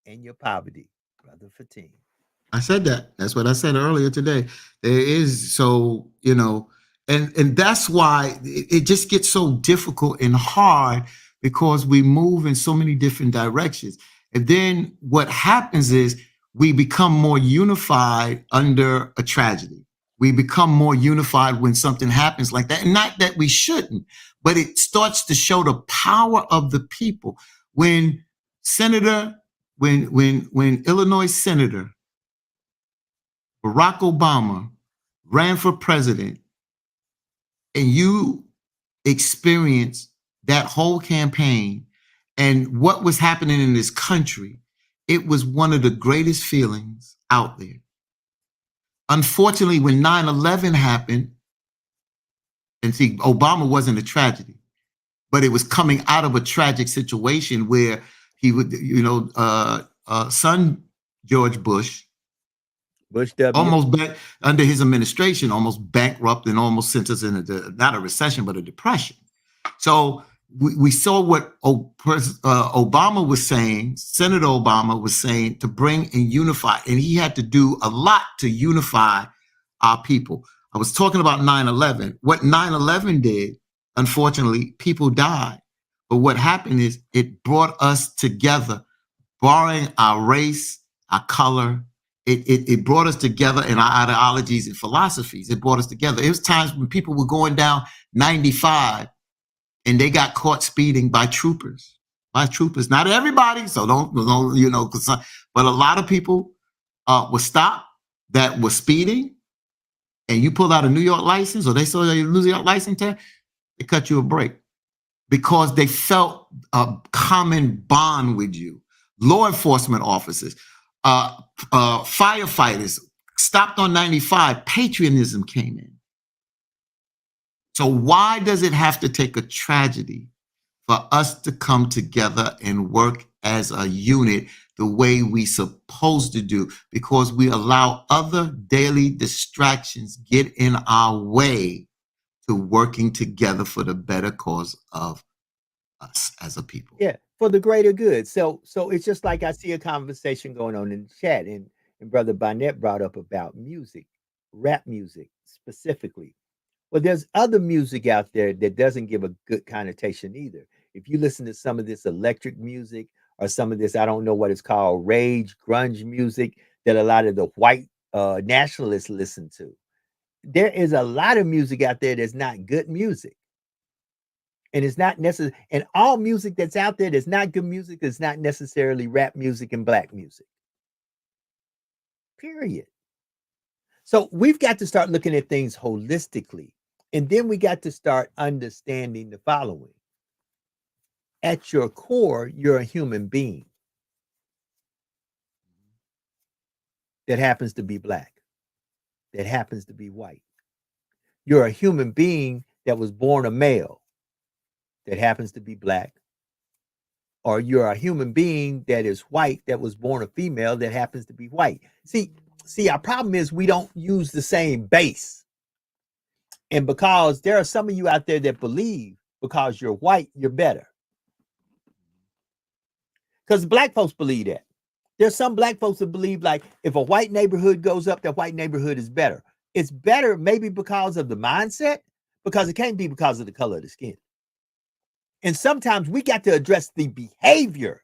and your poverty, Brother Fatim. I said that. That's what I said earlier today. There is, so, you know, and that's why it just gets so difficult and hard, because we move in so many different directions. And then what happens is we become more unified under a tragedy. We become more unified when something happens like that. And not that we shouldn't, but it starts to show the power of the people. When Illinois Senator Barack Obama ran for president, and you experience that whole campaign and what was happening in this country, it was one of the greatest feelings out there. Unfortunately, when 9/11 happened, and see, Obama wasn't a tragedy, but it was coming out of a tragic situation where he would, son George Bush W. almost under his administration, almost bankrupt and almost sent us into not a recession, but a depression. So we saw what Obama was saying, Senator Obama was saying, to bring and unify, and he had to do a lot to unify our people. I was talking about 9/11. What 9/11 did, unfortunately, people died. But what happened is it brought us together, barring our race, our color. It brought us together in our ideologies and philosophies. It brought us together. It was times when people were going down 95 and they got caught speeding by troopers. Not everybody, so don't but a lot of people were stopped that were speeding, and you pulled out a New York license, or they saw your New York license tag, they cut you a break because they felt a common bond with you. Law enforcement officers, firefighters stopped on 95, patriotism came in. So why does it have to take a tragedy for us to come together and work as a unit the way we supposed to do? Because we allow other daily distractions get in our way to working together for the better cause of us as a people. Yeah, for the greater good. So it's just like I see a conversation going on in the chat, and Brother Barnett brought up about music, rap music specifically. Well, there's other music out there that doesn't give a good connotation either. If you listen to some of this electric music or some of this, I don't know what it's called, rage, grunge music that a lot of the white nationalists listen to. There is a lot of music out there that's not good music. And it's not necessary. And all music that's out there that's not good music is not necessarily rap music and black music. Period. So we've got to start looking at things holistically. And then we got to start understanding the following. At your core, you're a human being that happens to be black, that happens to be white. You're a human being that was born a male that happens to be black. Or you're a human being that is white that was born a female that happens to be white. See, our problem is we don't use the same base. And because there are some of you out there that believe because you're white, you're better. Because black folks believe that. There's some black folks that believe like if a white neighborhood goes up, that white neighborhood is better. It's better maybe because of the mindset, because it can't be because of the color of the skin. And sometimes we got to address the behavior.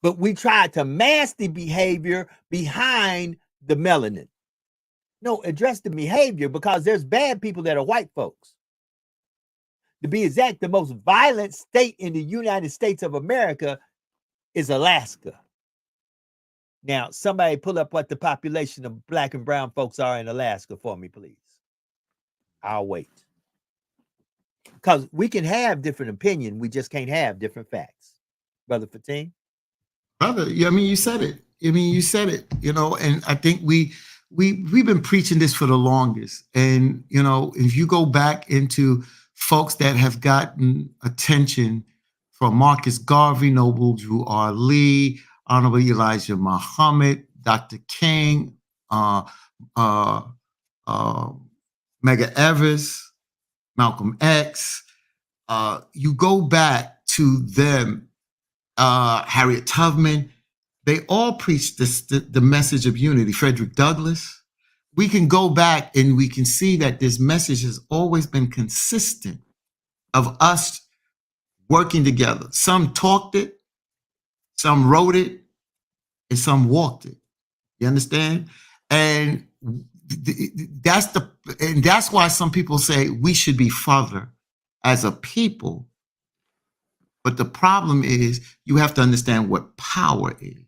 But we try to mask the behavior behind the melanin. No, address the behavior, because there's bad people that are white folks. To be exact, the most violent state in the United States of America is Alaska. Now, somebody pull up what the population of black and brown folks are in Alaska for me, please. I'll wait. Because we can have different opinion, we just can't have different facts. Brother Fatim? Brother, I mean, you said it. I mean, you said it, you know, and I think we've been preaching this for the longest. And, you know, if you go back into folks that have gotten attention from Marcus Garvey, Noble Drew R. Lee, Honorable Elijah Muhammad, Dr. King, Medgar Evers, Malcolm X, you go back to them, Harriet Tubman, they all preached the message of unity. Frederick Douglass. We can go back and we can see that this message has always been consistent of us working together. Some talked it, some wrote it, and some walked it. You understand? And that's why some people say we should be further as a people. But the problem is you have to understand what power is.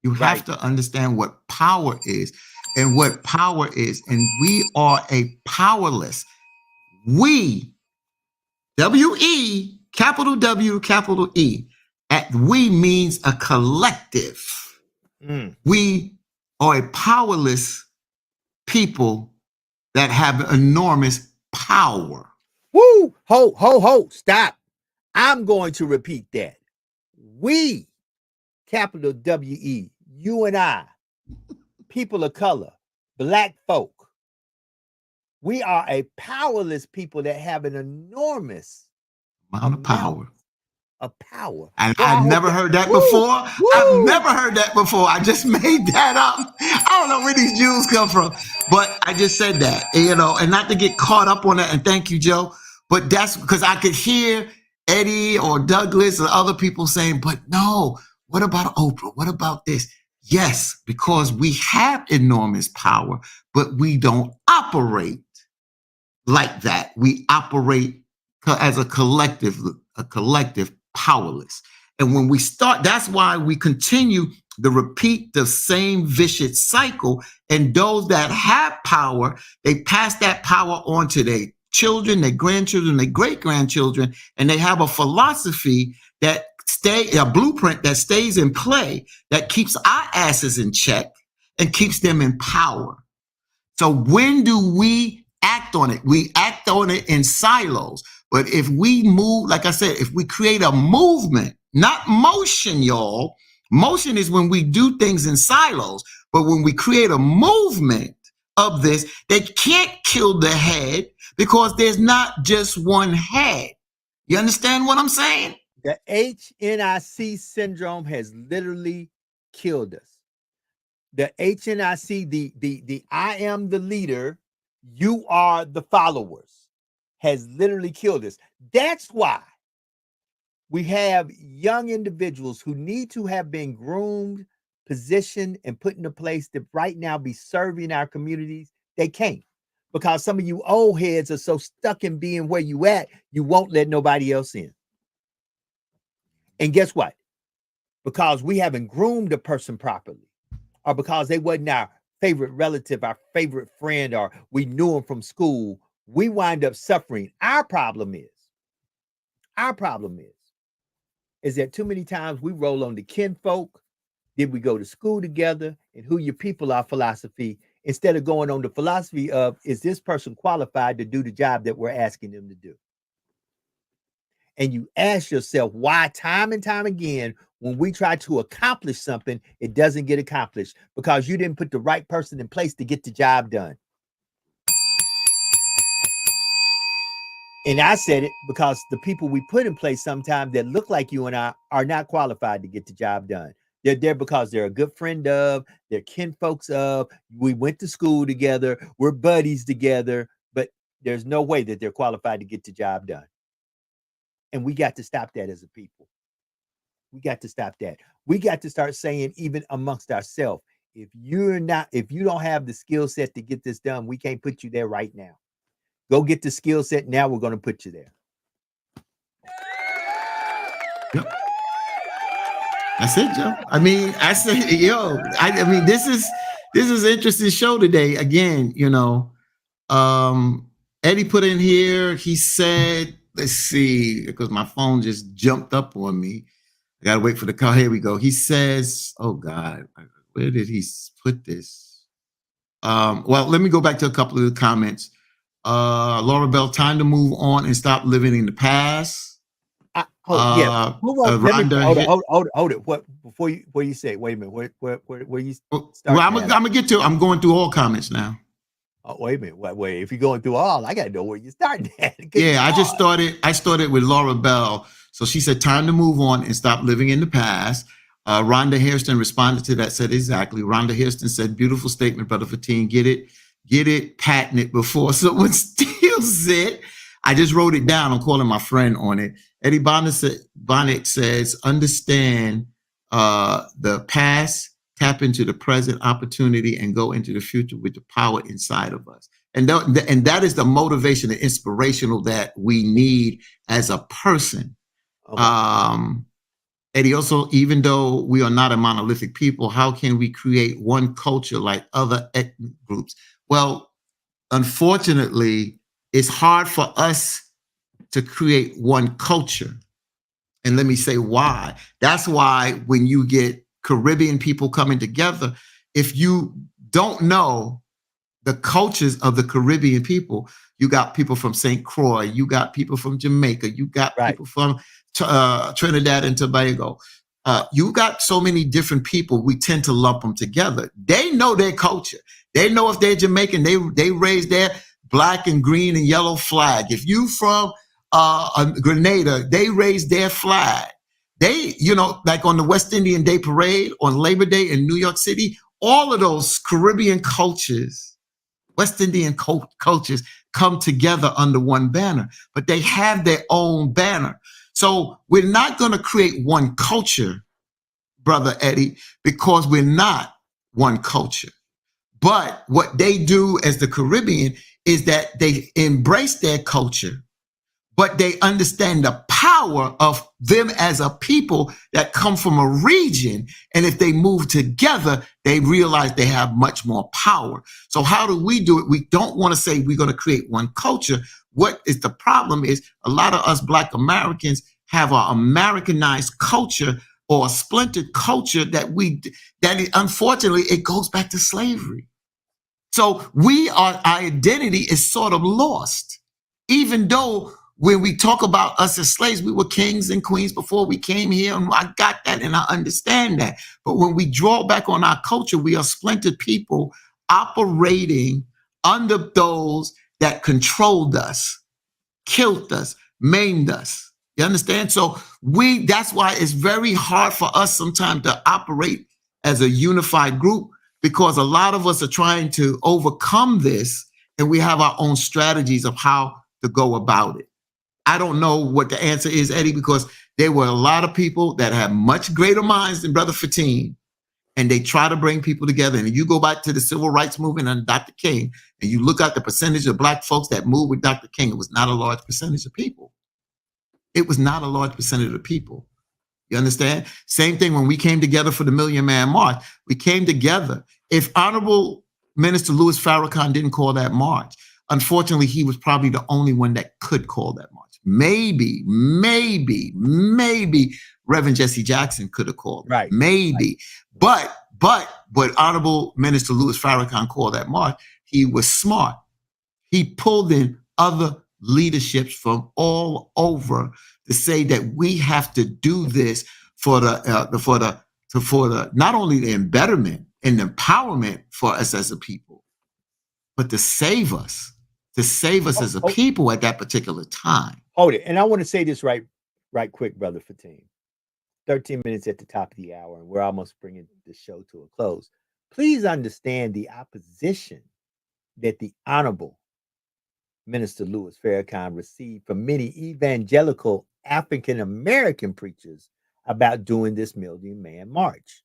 You have to understand what power is and what power is. And we are a powerless. We, W-E, capital W, capital E. We means a collective. We are a powerless people that have enormous power. Woo! Ho, stop. I'm going to repeat that. We, capital W-E, you and I, people of color, black folk, we are a powerless people that have an enormous amount of power. And I've never heard that before. I've never heard that before. I just made that up. I don't know where these Jews come from, but I just said that, you know, and not to get caught up on that. And thank you, Joe. But that's because I could hear Eddie or Douglas or other people saying, but no, what about Oprah? What about this? Yes, because we have enormous power, but we don't operate like that. We operate as a collective powerless. And when we start, that's why we continue to repeat the same vicious cycle. And those that have power, they pass that power on to their children, their grandchildren, their great-grandchildren, and they have a philosophy that a blueprint that stays in play, that keeps our asses in check and keeps them in power. So when do we act on it? We act on it in silos. But if we move, like I said, if we create a movement, not motion, y'all. Motion is when we do things in silos. But when we create a movement of this, they can't kill the head because there's not just one head. You understand what I'm saying? The HNIC syndrome has literally killed us. The HNIC, the I am the leader, you are the followers, has literally killed us. That's why we have young individuals who need to have been groomed, positioned, and put in a place to right now be serving our communities. They can't, because some of you old heads are so stuck in being where you at, you won't let nobody else in. And guess what? Because we haven't groomed a person properly, or because they wasn't our favorite relative, our favorite friend, or we knew them from school, we wind up suffering. Our problem is that too many times we roll on the kinfolk, did we go to school together, and who your people are philosophy, instead of going on the philosophy of, is this person qualified to do the job that we're asking them to do? And you ask yourself why time and time again, when we try to accomplish something, it doesn't get accomplished, because you didn't put the right person in place to get the job done. And I said it because the people we put in place sometimes that look like you and I are not qualified to get the job done. They're there because they're a good friend of, they're kinfolks of, we went to school together, we're buddies together, but there's no way that they're qualified to get the job done. And we got to stop that as a people. We got to stop that. We got to start saying, even amongst ourselves, if you don't have the skill set to get this done, we can't put you there right now. Go get the skill set. Now we're going to put you there. Yep. That's it, Joe. I mean, I say, I mean, this is an interesting show today. Again, Eddie put in here, he said, let's see, because my phone just jumped up on me. I gotta wait for the call. Here we go. He says, oh God, where did he put this? Well, let me go back to a couple of the comments. Laura Bell, time to move on and stop living in the past. Yeah. Hold it. What before you say? Wait a minute. Where you? Well, I'm gonna get to. I'm going through all comments now. Oh, wait a minute. Wait. If you're going through all, I gotta know where you're starting at. Yeah, I started with Laura Bell. So she said, time to move on and stop living in the past. Rhonda Hairston responded to that, said exactly. Rhonda Hairston said, beautiful statement, Brother Fatin. Get it, patent it before someone steals it. I just wrote it down. I'm calling my friend on it. Eddie Bonnet says, understand the past, tap into the present opportunity, and go into the future with the power inside of us. And that is the motivation, the inspirational that we need as a person. Okay. Eddie, also, even though we are not a monolithic people, how can we create one culture like other ethnic groups? Well, unfortunately, it's hard for us to create one culture. And let me say why. That's why when you get Caribbean people coming together, if you don't know the cultures of the Caribbean people, you got people from St. Croix, you got people from Jamaica, you got people from Trinidad and Tobago. You got so many different people, we tend to lump them together. They know their culture. They know if they're Jamaican, they raise their black and green and yellow flag. If you from Grenada, they raise their flag. They, like on the West Indian Day Parade, on Labor Day in New York City, all of those Caribbean cultures, West Indian cultures come together under one banner, but they have their own banner. So we're not going to create one culture, Brother Eddie, because we're not one culture. But what they do as the Caribbean is that they embrace their culture, but they understand the power of them as a people that come from a region. And if they move together, they realize they have much more power. So how do we do it? We don't want to say we're going to create one culture. What is the problem is a lot of us Black Americans have an Americanized culture or a splintered culture unfortunately, it goes back to slavery. So our identity is sort of lost, even though when we talk about us as slaves, we were kings and queens before we came here, and I got that and I understand that. But when we draw back on our culture, we are splintered people operating under those that controlled us, killed us, maimed us. You understand? So that's why it's very hard for us sometimes to operate as a unified group, because a lot of us are trying to overcome this, and we have our own strategies of how to go about it. I don't know what the answer is, Eddie, because there were a lot of people that had much greater minds than Brother Fatin, and they try to bring people together. And you go back to the civil rights movement and Dr. King, and you look at the percentage of Black folks that moved with Dr. King, it was not a large percentage of people. It was not a large percentage of people. You understand? Same thing when we came together for the Million Man March. We came together. If Honorable Minister Louis Farrakhan didn't call that march, unfortunately, he was probably the only one that could call that march. Maybe Reverend Jesse Jackson could have called. Right. Maybe. Right. But Honorable Minister Louis Farrakhan called that march. He was smart. He pulled in other leaderships from all over to say that we have to do this for the not only the embetterment and the empowerment for us as a people, but to save us as a people at that particular time. Hold it. And I want to say this right quick, Brother Fatin. 13 minutes at the top of the hour, and we're almost bringing the show to a close. Please understand the opposition that the Honorable Minister Louis Farrakhan received from many evangelical African-American preachers about doing this Million Man March.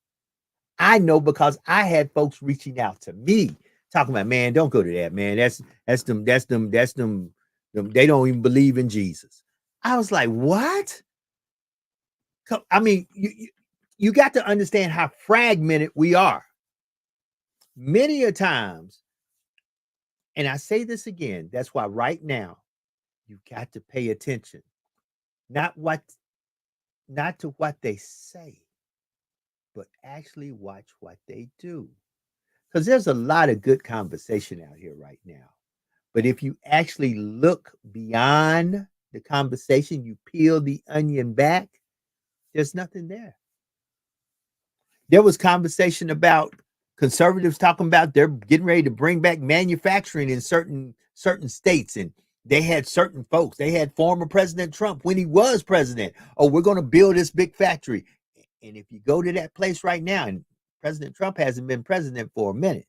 I know because I had folks reaching out to me talking about, man, don't go to that, man. That's them. They don't even believe in Jesus. I was like, what? I mean, you got to understand how fragmented we are. Many a times, And I say this again, that's why right now you got to pay attention. Not to what they say, but actually watch what they do. Because there's a lot of good conversation out here right now. But if you actually look beyond the conversation, you peel the onion back, there's nothing there. There was conversation about conservatives talking about they're getting ready to bring back manufacturing in certain states, and they had certain folks. They had former President Trump when he was president. Oh, we're going to build this big factory. And if you go to that place right now, and President Trump hasn't been president for a minute,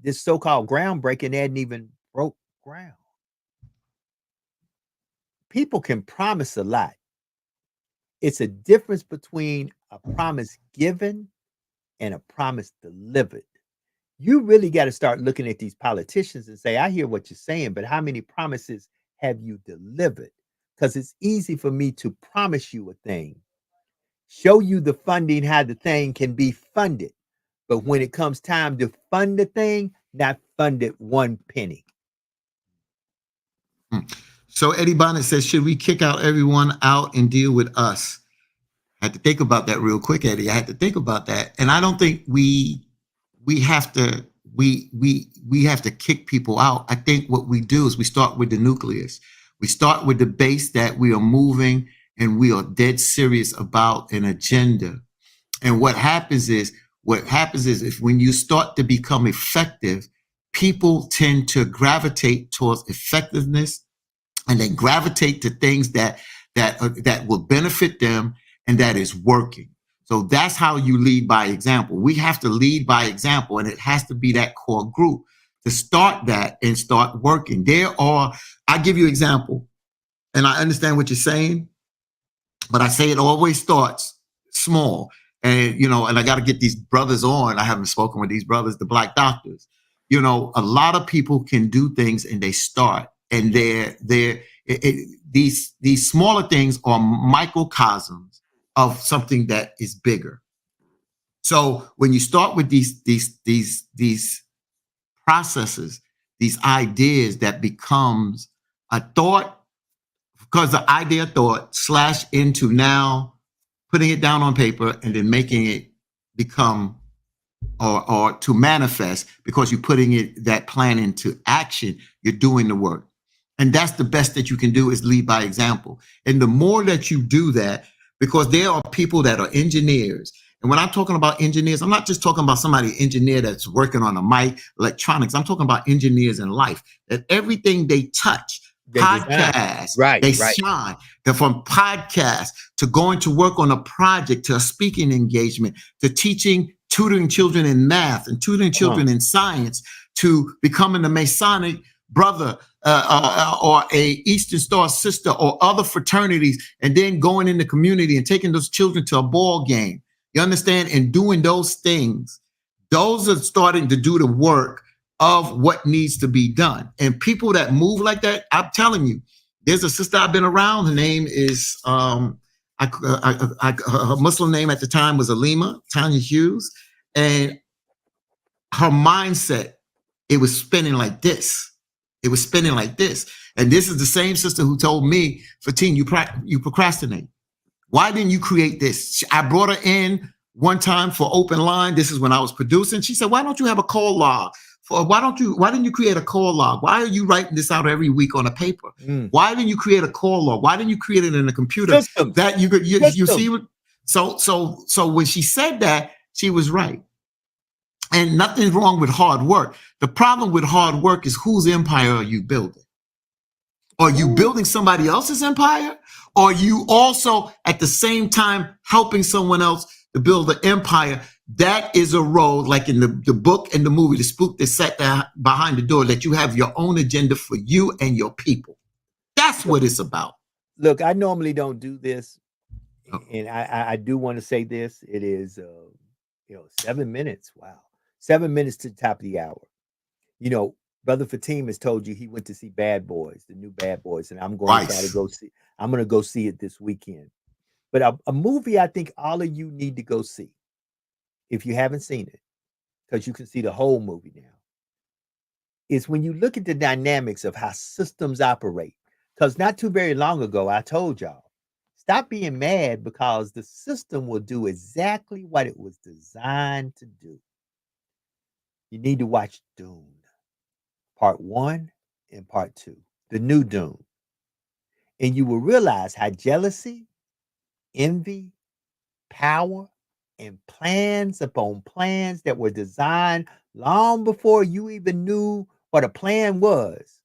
this so-called groundbreaking hadn't even broke ground. People can promise a lot. It's a difference between a promise given and a promise delivered. You really got to start looking at these politicians and say, I hear what you're saying, but how many promises have you delivered? Because it's easy for me to promise you a thing, show you the funding, how the thing can be funded. But when it comes time to fund the thing, not fund it one penny. So Eddie Bonnet says, should we kick out everyone out and deal with us? I had to think about that real quick, Eddie. I had to think about that. And I don't think we have to kick people out. I think what we do is we start with the nucleus. We start with the base that we are moving and we are dead serious about an agenda. And what happens is if when you start to become effective, people tend to gravitate towards effectiveness, and they gravitate to things that will benefit them and that is working. So that's how you lead by example. We have to lead by example, and it has to be that core group to start that and start working. I give you an example, and I understand what you're saying, but I say it always starts small. And, and I got to get these brothers on. I haven't spoken with these brothers, the Black doctors. A lot of people can do things and they start, and these smaller things are microcosms of something that is bigger. So when you start with these processes, these ideas that becomes a thought, because the idea thought / into now putting it down on paper and then making it become or to manifest, because you're putting that plan into action, you're doing the work. And that's the best that you can do, is lead by example. And the more that you do that, because there are people that are engineers. And when I'm talking about engineers, I'm not just talking about somebody engineer that's working on a mic, electronics. I'm talking about engineers in life, that everything they touch, podcasts, they shine. They're from podcasts to going to work on a project, to a speaking engagement, to tutoring children in math and tutoring children in science, to becoming a Masonic brother or a Eastern Star sister or other fraternities, and then going in the community and taking those children to a ball game. You understand? And doing those things, those are starting to do the work of what needs to be done. And people that move like that, I'm telling you, there's a sister I've been around. Her name is, her Muslim name at the time was Alima, Tanya Hughes. And her mindset, it was spinning like this. It was spinning like this. And this is the same sister who told me, Fatine, you procrastinate. Why didn't you create this? I brought her in one time for Open Line. This is when I was producing. She said, why don't you have a call log? Why didn't you create a call log? Why are you writing this out every week on a paper? Why didn't you create a call log? Why didn't you create it in a computer? System. That you see what? So when she said that, she was right. And nothing's wrong with hard work. The problem with hard work is, whose empire are you building? Are you building somebody else's empire? Or are you also at the same time helping someone else to build an empire? That is a road, like in the book and the movie, The Spook That Sat Behind the Door, that you have your own agenda for you and your people. That's what it's about. Look, I normally don't do this. And I do want to say this. It is, 7 minutes. Wow. 7 minutes to the top of the hour. Brother Fatim has told you he went to see Bad Boys, the new Bad Boys, and I'm going to try to go see. I'm going to go see it this weekend. But a movie I think all of you need to go see, if you haven't seen it, because you can see the whole movie now. is when you look at the dynamics of how systems operate. Because not too very long ago, I told y'all, stop being mad because the system will do exactly what it was designed to do. You need to watch Dune, part 1 and part 2, the new Dune. And you will realize how jealousy, envy, power, and plans upon plans that were designed long before you even knew what a plan was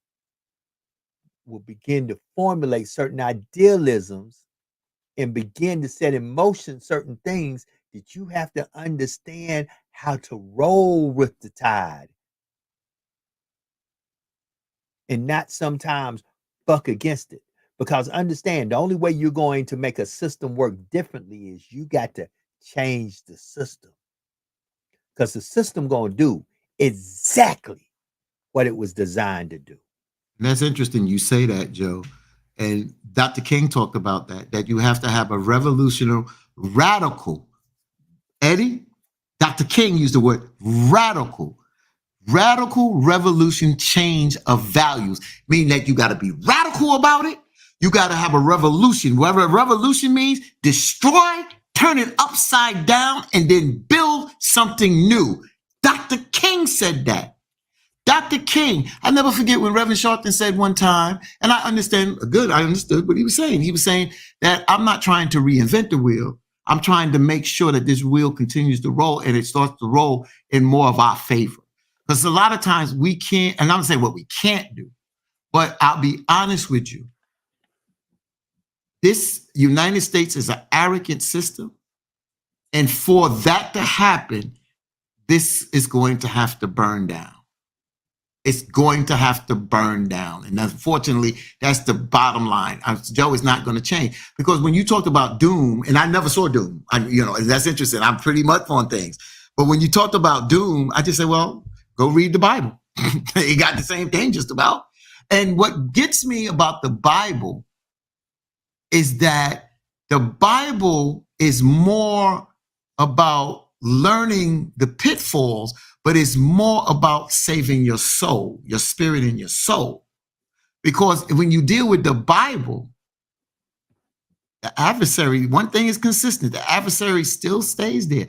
will begin to formulate certain idealisms and begin to set in motion certain things that you have to understand how to roll with the tide and not sometimes buck against it. Because understand, the only way you're going to make a system work differently is you got to change the system. Because the system going to do exactly what it was designed to do. And that's interesting you say that, Joe. And Dr. King talked about that you have to have a revolutionary, radical. Eddie, Dr. King used the word radical revolution change of values, meaning that you got to be radical about it. You got to have a revolution. Whatever a revolution means, destroy, turn it upside down, and then build something new. Dr. King said that. Dr. King, I never forget when Reverend Sharpton said one time, and I understood what he was saying. He was saying that I'm not trying to reinvent the wheel. I'm trying to make sure that this wheel continues to roll and it starts to roll in more of our favor. Because a lot of times we can't, and I'm saying what we can't do, but I'll be honest with you. This United States is an arrogant system. And for that to happen, this is going to have to burn down. It's going to have to burn down. And unfortunately, that's the bottom line. Joe is not going to change. Because when you talked about Doom, and I never saw Doom, that's interesting. I'm pretty much on things. But when you talked about Doom, I just said, well, go read the Bible. You got the same thing just about. And what gets me about the Bible is that the Bible is more about learning the pitfalls, but it's more about saving your soul, your spirit and your soul. Because when you deal with the Bible, the adversary, one thing is consistent. The adversary still stays there.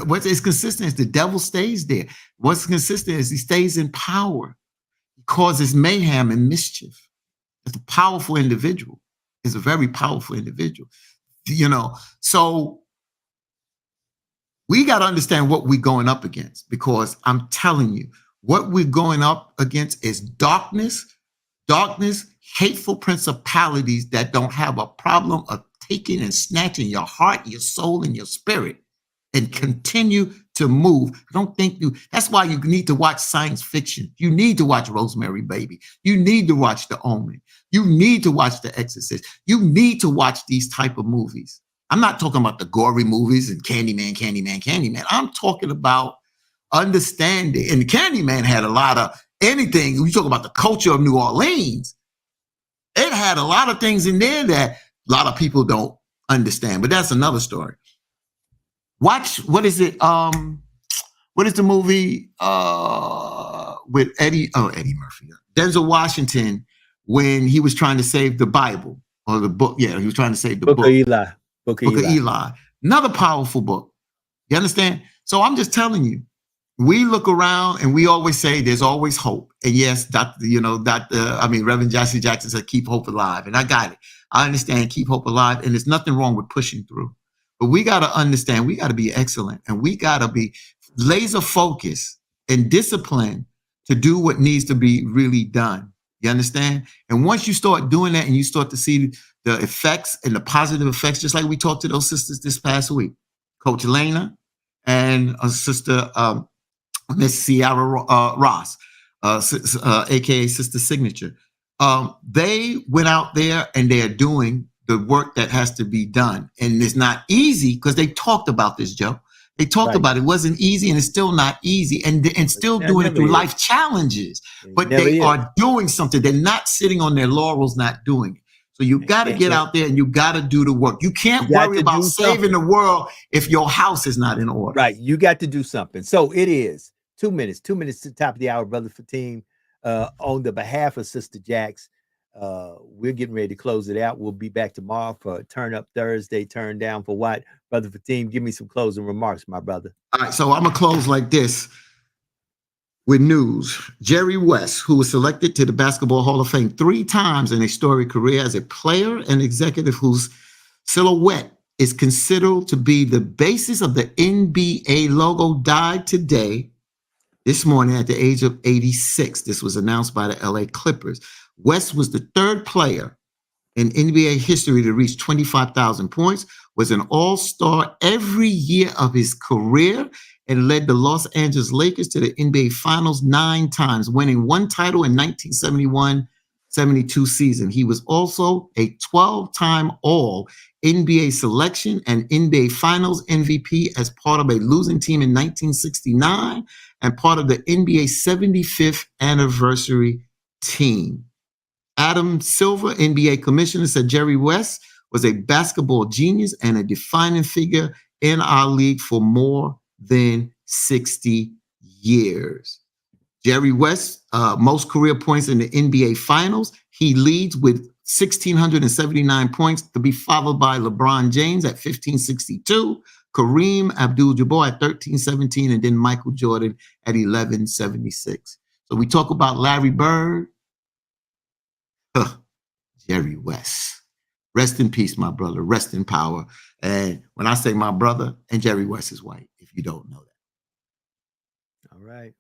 What is consistent is the devil stays there. What's consistent is he stays in power. He causes mayhem and mischief. It's a powerful individual. It's a very powerful individual. So we got to understand what we're going up against, because I'm telling you, what we're going up against is darkness, hateful principalities that don't have a problem of taking and snatching your heart, your soul, and your spirit and continue to move. That's why you need to watch science fiction. You need to watch Rosemary Baby. You need to watch The Omen. You need to watch The Exorcist. You need to watch these type of movies. I'm not talking about the gory movies and Candyman. I'm talking about understanding. And Candyman had a lot of anything. You talk about the culture of New Orleans. It had a lot of things in there that a lot of people don't understand, but that's another story. Watch, what is it? What is the movie with Eddie Murphy, Denzel Washington, when he was trying to save the Bible or the book? Yeah, he was trying to save the book. Book of Eli. Another powerful book. You understand? So I'm just telling you, we look around and we always say there's always hope. And yes, Reverend Jesse Jackson said, keep hope alive. And I got it. I understand, keep hope alive. And there's nothing wrong with pushing through. But we got to understand, we got to be excellent. And we got to be laser focused and disciplined to do what needs to be really done. You understand? And once you start doing that and you start to see the effects and the positive effects, just like we talked to those sisters this past week, Coach Elena and Sister Miss Ciara Ross, aka Sister Signature. They went out there and they're doing the work that has to be done. And it's not easy because they talked about this, Joe. They talked about it. It wasn't easy and it's still not easy. And still doing it through life challenges. But they are doing something. They're not sitting on their laurels, not doing it. So you got to get out there and you got to do the work. You can't worry about saving the world if your house is not in order. Right. You got to do something. So it is 2 minutes to the top of the hour, Brother Fatim. On the behalf of Sister Jax, we're getting ready to close it out. We'll be back tomorrow for Turn Up Thursday, Turn Down for What. Brother Fatim, give me some closing remarks, my brother. All right, so I'm going to close like this with news. Jerry West, who was selected to the Basketball Hall of Fame 3 times in a storied career as a player and executive whose silhouette is considered to be the basis of the NBA logo, died today, this morning at the age of 86. This was announced by the LA Clippers. West was the 3rd player in NBA history to reach 25,000 points, was an all-star every year of his career, and led the Los Angeles Lakers to the NBA Finals 9 times, winning 1 title in 1971-72 season. He was also a 12-time All-NBA selection and NBA Finals MVP as part of a losing team in 1969 and part of the NBA 75th anniversary team. Adam Silver, NBA commissioner, said Jerry West was a basketball genius and a defining figure in our league for more than 60 years. Jerry West, most career points in the NBA Finals. He leads with 1,679 points, to be followed by LeBron James at 1,562, Kareem Abdul-Jabbar at 1,317, and then Michael Jordan at 1,176. So we talk about Larry Bird. Jerry West. Rest in peace, my brother. Rest in power. And when I say my brother, and Jerry West is white, if you don't know that. All right.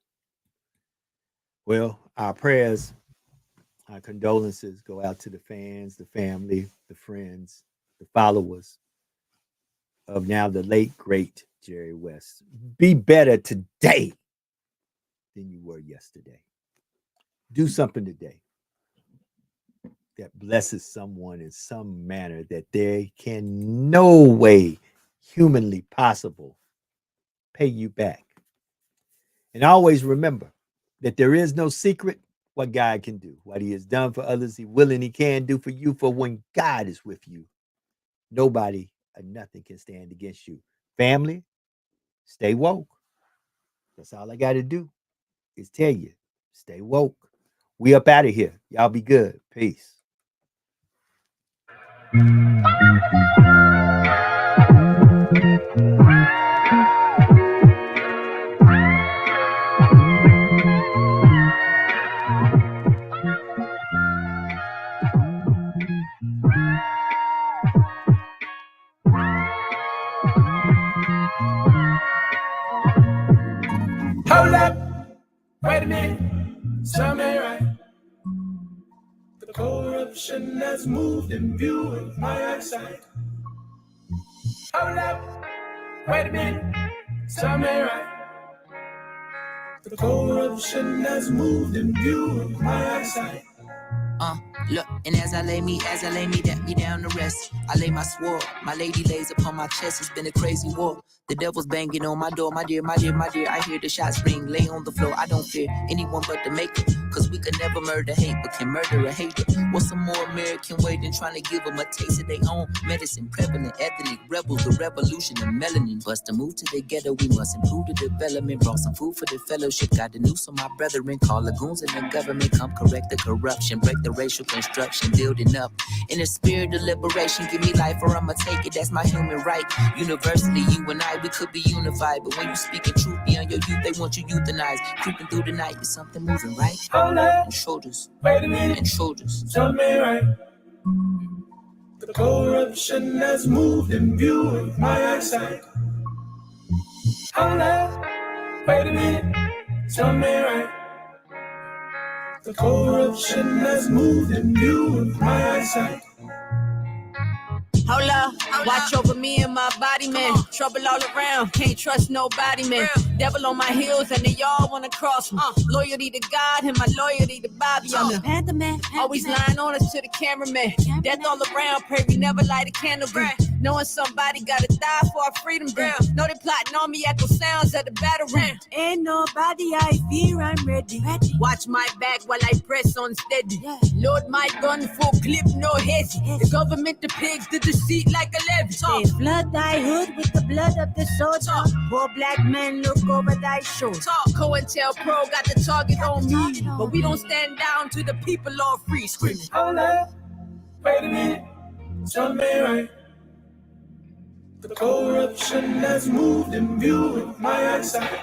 Well, our prayers, our condolences go out to the fans, the family, the friends, the followers of now the late, great Jerry West. Be better today than you were yesterday. Do something today that blesses someone in some manner that they can no way humanly possible pay you back. And always remember that there is no secret what God can do. What he has done for others, he will and he can do for you. For when God is with you, nobody or nothing can stand against you. Family, stay woke. That's all I got to do is tell you, stay woke. We up out of here. Y'all be good. Peace. Hold up, wait a minute, something ain't right. The corruption has moved in view of my eyesight. Hold up, wait a minute, something ain't right. The corruption has moved in view of my eyesight. Look, and as I lay me, that me down to rest. I lay my sword, my lady lays upon my chest. It's been a crazy war. The devil's banging on my door, my dear. I hear the shots ring, lay on the floor. I don't fear anyone but the maker, cause we could never murder hate, but can murder a hater. What's some more American way than trying to give them a taste of their own medicine? Prevalent ethnic rebels, the revolution of melanin. Bust a move to the ghetto, we must improve the development. Brought some food for the fellowship, got the news on my brethren. Call lagoons and the government, come correct the corruption, break the racial construction, building up in the spirit of liberation. Give me life or I'ma take it, that's my human right. Universally, you and I, we could be unified, but when you speaking truth beyond your youth, they want you euthanized. Creeping through the night, is something moving right? Hold up, And shoulders, wait a minute, and shoulders. something ain't right. The corruption has moved in view of my eyesight. Hold up, wait a minute, something ain't right. The corruption has moved in view of my eyesight. Hold up, watch over me and my body, man. Trouble all around, can't trust nobody, man. Devil on my heels and they all wanna cross me. Loyalty to God and my loyalty to Bobby. I'm the Panther man, always lying on us to the cameraman. Death all around, pray we never light a candle. Knowing somebody gotta die for our freedom. Know they plotting on me, echo sounds at the battle ram. Ain't nobody I fear, I'm ready. Watch my back while I press on steady. Load my gun, full clip, no hesi. The government, the pigs, the deceit like a levy. They flood thy hood with the blood of the soldier. Poor black men look over thy shoulder. Talk, COINTELPRO got the target on me. But we don't stand down to the people all free. Screaming. Hold up, wait a minute, tell me right. The corruption has moved in view of my eyesight.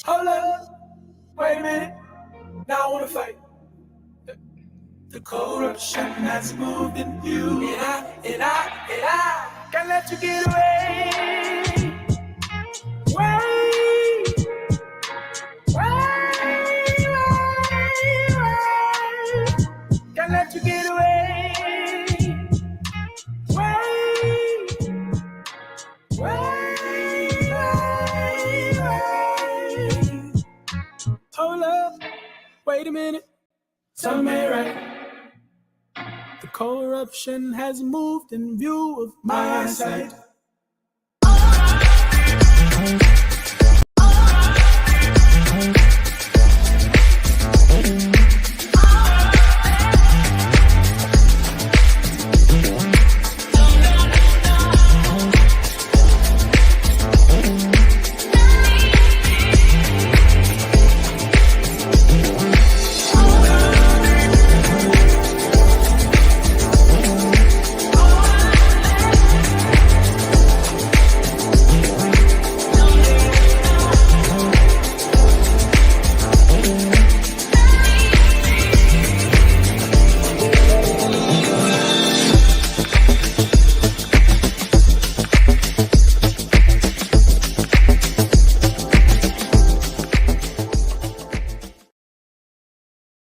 Hold up, wait a minute, now I wanna fight. The corruption has moved in view, and I can't let you get away. Can't let you get away. Hold up, wait a minute, tell me right. The corruption has moved in view of my eyesight.